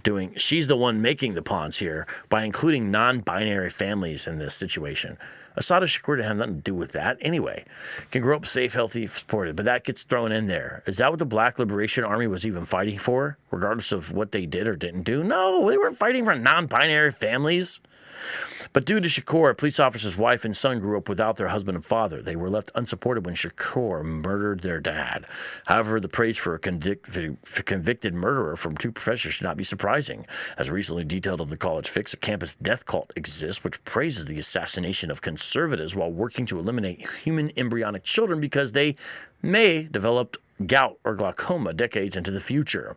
doing, she's the one making the pawns here by including non-binary families in this situation. Assata Shakur didn't have nothing to do with that anyway. Can grow up safe, healthy, supported, but that gets thrown in there. Is that what the Black Liberation Army was even fighting for, regardless of what they did or didn't do? No, they weren't fighting for non-binary families. But due to Shakur, a police officer's wife and son grew up without their husband and father. They were left unsupported when Shakur murdered their dad. However, the praise for a convicted murderer from two professors should not be surprising. As recently detailed in the College Fix, a campus death cult exists which praises the assassination of conservatives while working to eliminate human embryonic children because they may develop gout or glaucoma decades into the future.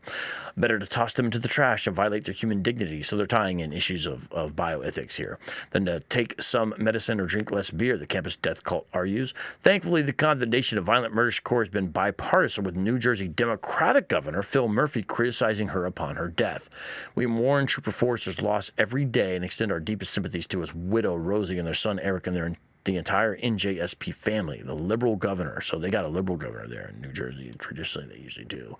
Better to toss them into the trash and violate their human dignity. So they're tying in issues of bioethics here than to take some medicine or drink less beer, the campus death cult argues. Thankfully, the condemnation of violent murder Shakur has been bipartisan, with New Jersey Democratic Governor Phil Murphy criticizing her upon her death. We mourn Trooper Forrester's loss every day and extend our deepest sympathies to his widow, Rosie, and their son, Eric, and their the entire NJSP family, the liberal governor, so they got a liberal governor there in New Jersey, traditionally they usually do,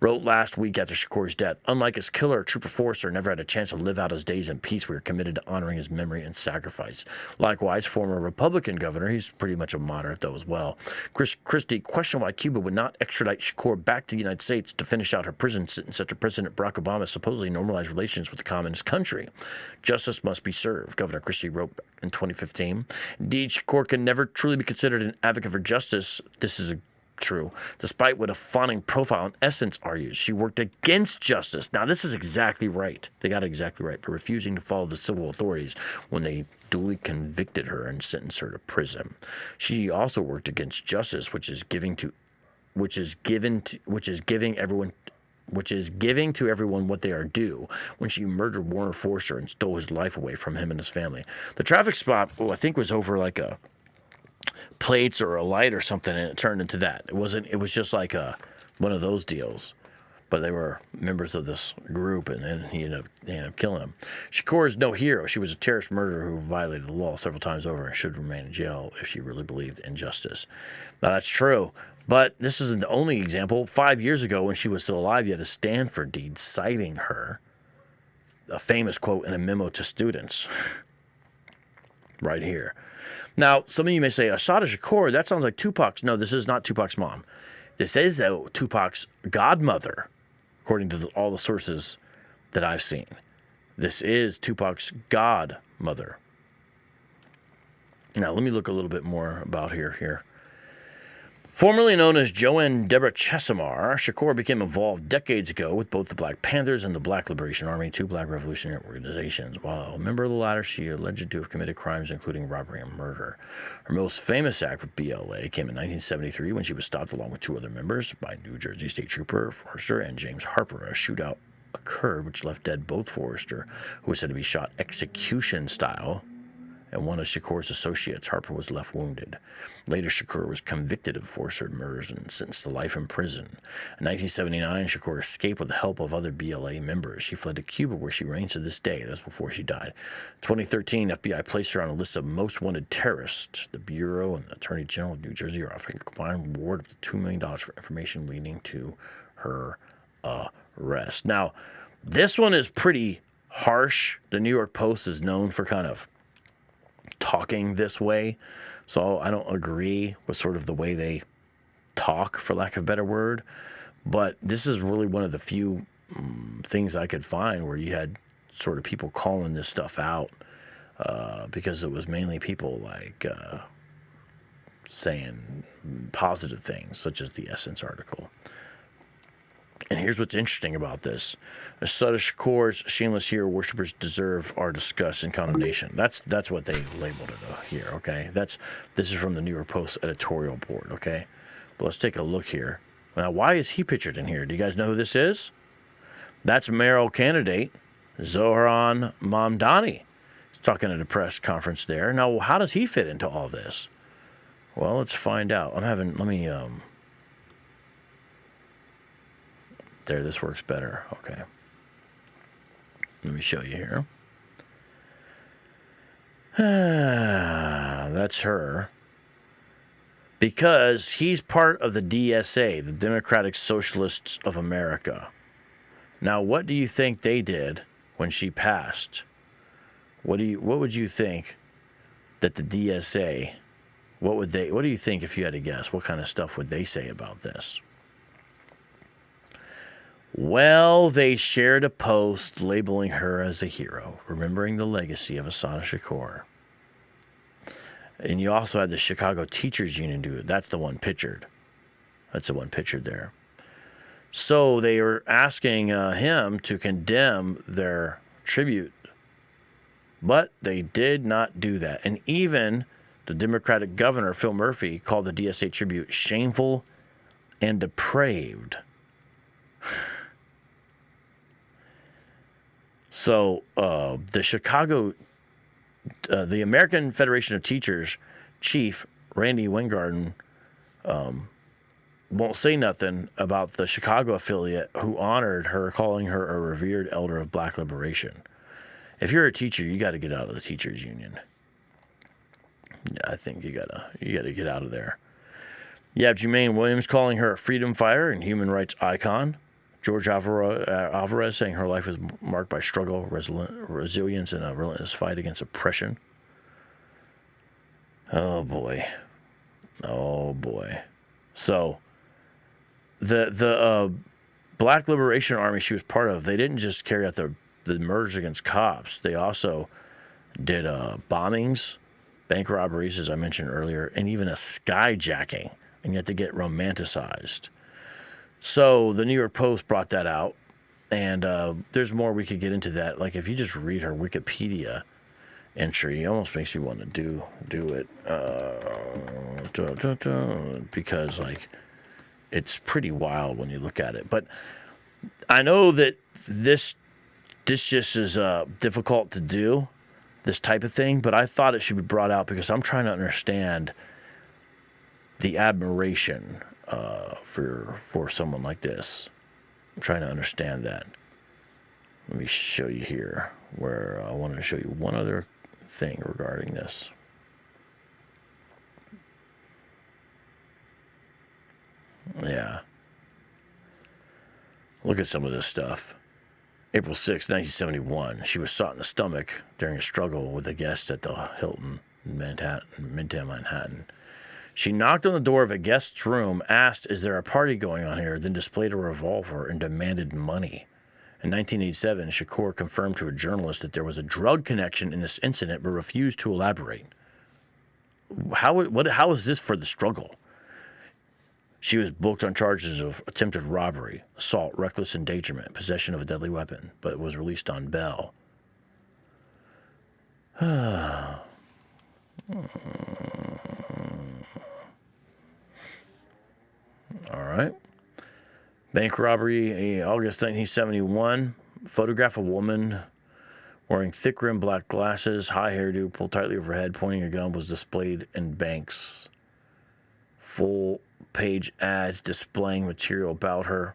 wrote last week after Shakur's death, unlike his killer, Trooper Forrester never had a chance to live out his days in peace. We are committed to honoring his memory and sacrifice. Likewise, former Republican governor, he's pretty much a moderate though as well, Chris Christie questioned why Cuba would not extradite Shakur back to the United States to finish out her prison sentence after President Barack Obama supposedly normalized relations with the communist country. Justice must be served, Governor Christie wrote in 2015. Indeed, Shakur can never truly be considered an advocate for justice. This is true, despite what a fawning profile in essence argues. She worked against justice. Now, this is exactly right. They got it exactly right, but refusing to follow the civil authorities when they duly convicted her and sentenced her to prison. She also worked against justice, which is giving to everyone what they are due, when she murdered Warner Forster and stole his life away from him and his family. The traffic stop, I think, was over like a plates or a light or something, and it turned into that. It was just like one of those deals. But they were members of this group, and then they ended up killing him. Shakur is no hero. She was a terrorist murderer who violated the law several times over and should remain in jail if she really believed in justice. Now, that's true. But this isn't the only example. 5 years ago, when she was still alive, you had a Stanford deed citing her, a famous quote in a memo to students. Right here. Now, some of you may say, Assata Shakur, that sounds like Tupac's. No, this is not Tupac's mom. This is, though, Tupac's godmother, according to all the sources that I've seen. This is Tupac's godmother. Now, let me look a little bit more about here. Formerly known as Joanne Deborah Chesimar, Shakur became involved decades ago with both the Black Panthers and the Black Liberation Army, two black revolutionary organizations. While a member of the latter, she alleged to have committed crimes including robbery and murder. Her most famous act with BLA came in 1973 when she was stopped along with two other members by New Jersey State Trooper Forrester and James Harper. A shootout occurred which left dead both Forrester, who was said to be shot execution style, and one of Shakur's associates. Harper was left wounded. Later, Shakur was convicted of Forrester murders and sentenced to life in prison. In 1979, Shakur escaped with the help of other BLA members. She fled to Cuba, where she reigns to this day. That's before she died. In 2013, FBI placed her on a list of most wanted terrorists. The Bureau and the Attorney General of New Jersey are offering a combined reward of $2 million for information leading to her arrest. Now, this one is pretty harsh. The New York Post is known for kind of talking this way, so I don't agree with sort of the way they talk, for lack of a better word, but this is really one of the few things I could find where you had sort of people calling this stuff out, because it was mainly people like saying positive things, such as the Essence article. And here's what's interesting about this. Assata Shakur's shameless hero worshippers deserve our disgust and condemnation. That's what they labeled it here, okay? This is from the New York Post editorial board, okay? But let's take a look here. Now, why is he pictured in here? Do you guys know who this is? That's mayoral candidate Zohran Mamdani. He's talking at a press conference there. Now, how does he fit into all this? Well, let's find out. There, this works better. Okay. Let me show you here. That's her. Because he's part of the DSA, the Democratic Socialists of America. Now, what do you think they did when she passed? What would you think that the DSA, what do you think, if you had to guess, what kind of stuff would they say about this? Well, they shared a post labeling her as a hero, remembering the legacy of Assata Shakur. And you also had the Chicago Teachers Union do it. That's the one pictured. That's the one pictured there. So they were asking him to condemn their tribute, but they did not do that. And even the Democratic governor, Phil Murphy, called the DSA tribute shameful and depraved. So the American Federation of Teachers chief, Randy Weingarten, won't say nothing about the Chicago affiliate who honored her, calling her a revered elder of black liberation. If you're a teacher, you got to get out of the teachers union. I think you gotta get out of there. You have Jermaine Williams calling her a freedom fighter and human rights icon. George Alvarez saying her life was marked by struggle, resilience, and a relentless fight against oppression. Oh boy. So the Black Liberation Army she was part of, they didn't just carry out the murders against cops. They also did bombings, bank robberies, as I mentioned earlier, and even a skyjacking, and yet they get romanticized. So the New York Post brought that out, and there's more we could get into that. Like if you just read her Wikipedia entry, it almost makes you want to do it because like it's pretty wild when you look at it. But I know that this just is difficult to do, this type of thing, but I thought it should be brought out because I'm trying to understand the admiration for someone like this. I'm trying to understand that. Let me show you here where I wanted to show you one other thing regarding this. Yeah. Look at some of this stuff. April 6, 1971. She was shot in the stomach during a struggle with a guest at the Hilton in Midtown Manhattan. She knocked on the door of a guest's room, asked, "Is there a party going on here?" then displayed a revolver and demanded money. In 1987, Shakur confirmed to a journalist that there was a drug connection in this incident, but refused to elaborate. How is this for the struggle? She was booked on charges of attempted robbery, assault, reckless endangerment, possession of a deadly weapon, but was released on bail. All right. Bank robbery, August 1971. Photograph a woman wearing thick-rimmed black glasses, high hairdo, pulled tightly over her head, pointing a gun, was displayed in banks. Full-page ads displaying material about her.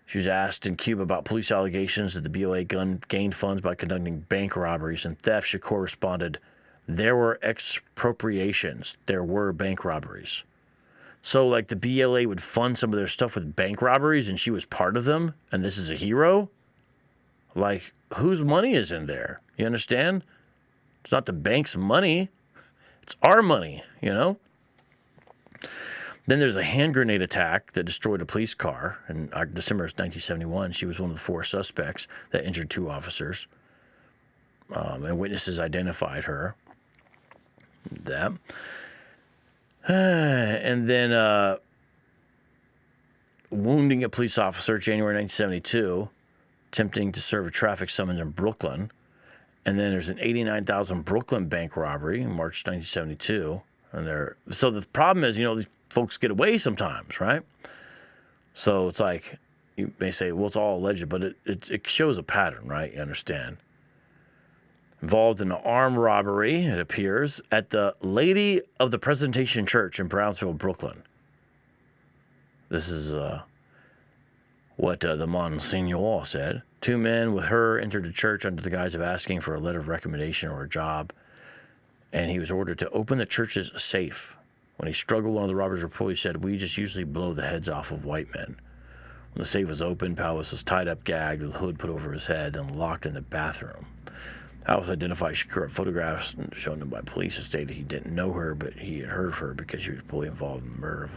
She was asked in Cuba about police allegations that the BOA gained funds by conducting bank robberies and theft. Shakur responded, "There were expropriations. There were bank robberies." So, like, the BLA would fund some of their stuff with bank robberies, and she was part of them, and this is a hero? Like, whose money is in there? You understand? It's not the bank's money. It's our money, you know? Then there's a hand grenade attack that destroyed a police car in December of 1971. She was one of the 4 suspects that injured 2 officers. And witnesses identified her. That. And then wounding a police officer, January 1972, attempting to serve a traffic summons in Brooklyn. And then there's an $89,000 Brooklyn bank robbery in March 1972. So the problem is, you know, these folks get away sometimes, right? So it's like, you may say, well, it's all alleged, but it shows a pattern, right? You understand? Involved in an armed robbery, it appears, at the Lady of the Presentation Church in Brownsville, Brooklyn. This is what the Monsignor said. 2 men with her entered the church under the guise of asking for a letter of recommendation or a job, and he was ordered to open the church's safe. When he struggled, one of the robbers reportedly said, "We just usually blow the heads off of white men." When the safe was opened, Powis was tied up, gagged, with a hood put over his head, and locked in the bathroom. Powis identified Shakur in photographs shown him by police and stated he didn't know her, but he had heard of her because she was fully involved in the murder of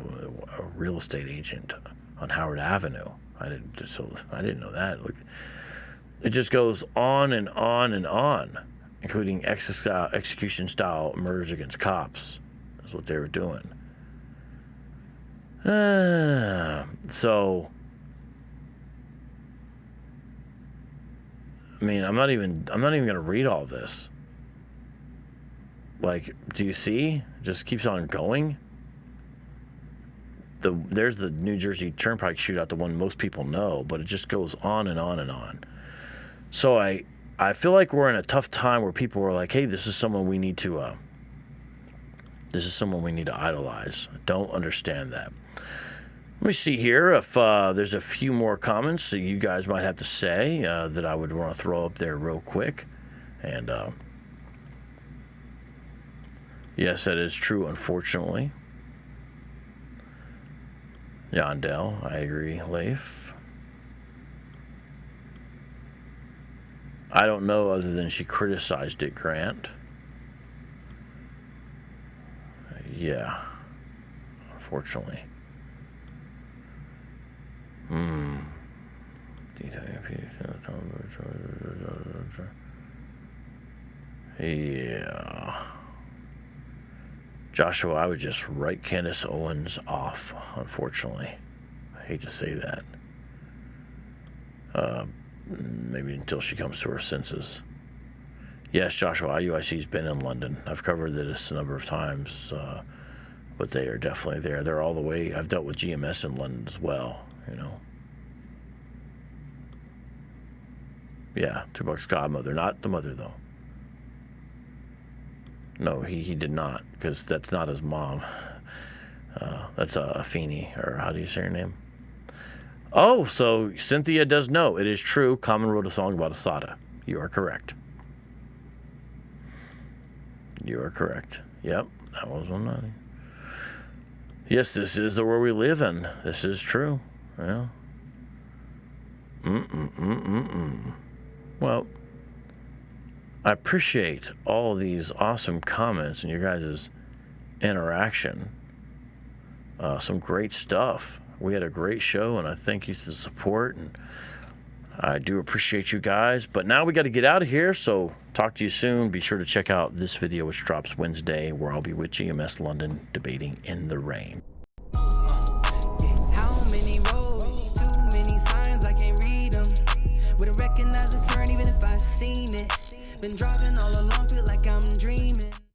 a real estate agent on Howard Avenue. I didn't know that. Look, it just goes on and on and on, including execution-style murders against cops. That's what they were doing. So, I mean, I'm not even going to read all this. Like, do you see? It just keeps on going. There's the New Jersey Turnpike shootout, the one most people know, but it just goes on and on and on. So I feel like we're in a tough time where people are like, hey, this is someone we need to idolize. Don't understand that. Let me see here if there's a few more comments that you guys might have to say that I would want to throw up there real quick. And Yes, that is true, unfortunately. Yandel, I agree. Leif. I don't know other than she criticized it, Grant. Yeah. Unfortunately. Yeah. Joshua, I would just write Candace Owens off, unfortunately. I hate to say that. Maybe until she comes to her senses. Yes, Joshua, IUIC's been in London. I've covered this a number of times, but they are definitely there. They're all the way. I've dealt with GMS in London as well, you know. Yeah, Tupac's godmother, not the mother, though. No, he did not, because that's not his mom. That's Afeni, or how do you say her name? Oh, so Cynthia does know. It is true. Common wrote a song about Assata. You are correct. You are correct. Yep, that was one night. Yes, this is the world we live in. This is true. Yeah. Well, I appreciate all these awesome comments and your guys' interaction. Some great stuff. We had a great show, and I thank you for the support, and I do appreciate you guys. But now we got to get out of here, so talk to you soon. Be sure to check out this video, which drops Wednesday, where I'll be with GMS London debating in the rain. How many roads? Too many signs, I can't read them. Wouldn't recognize the turn even if I seen it. Been driving all along, feel like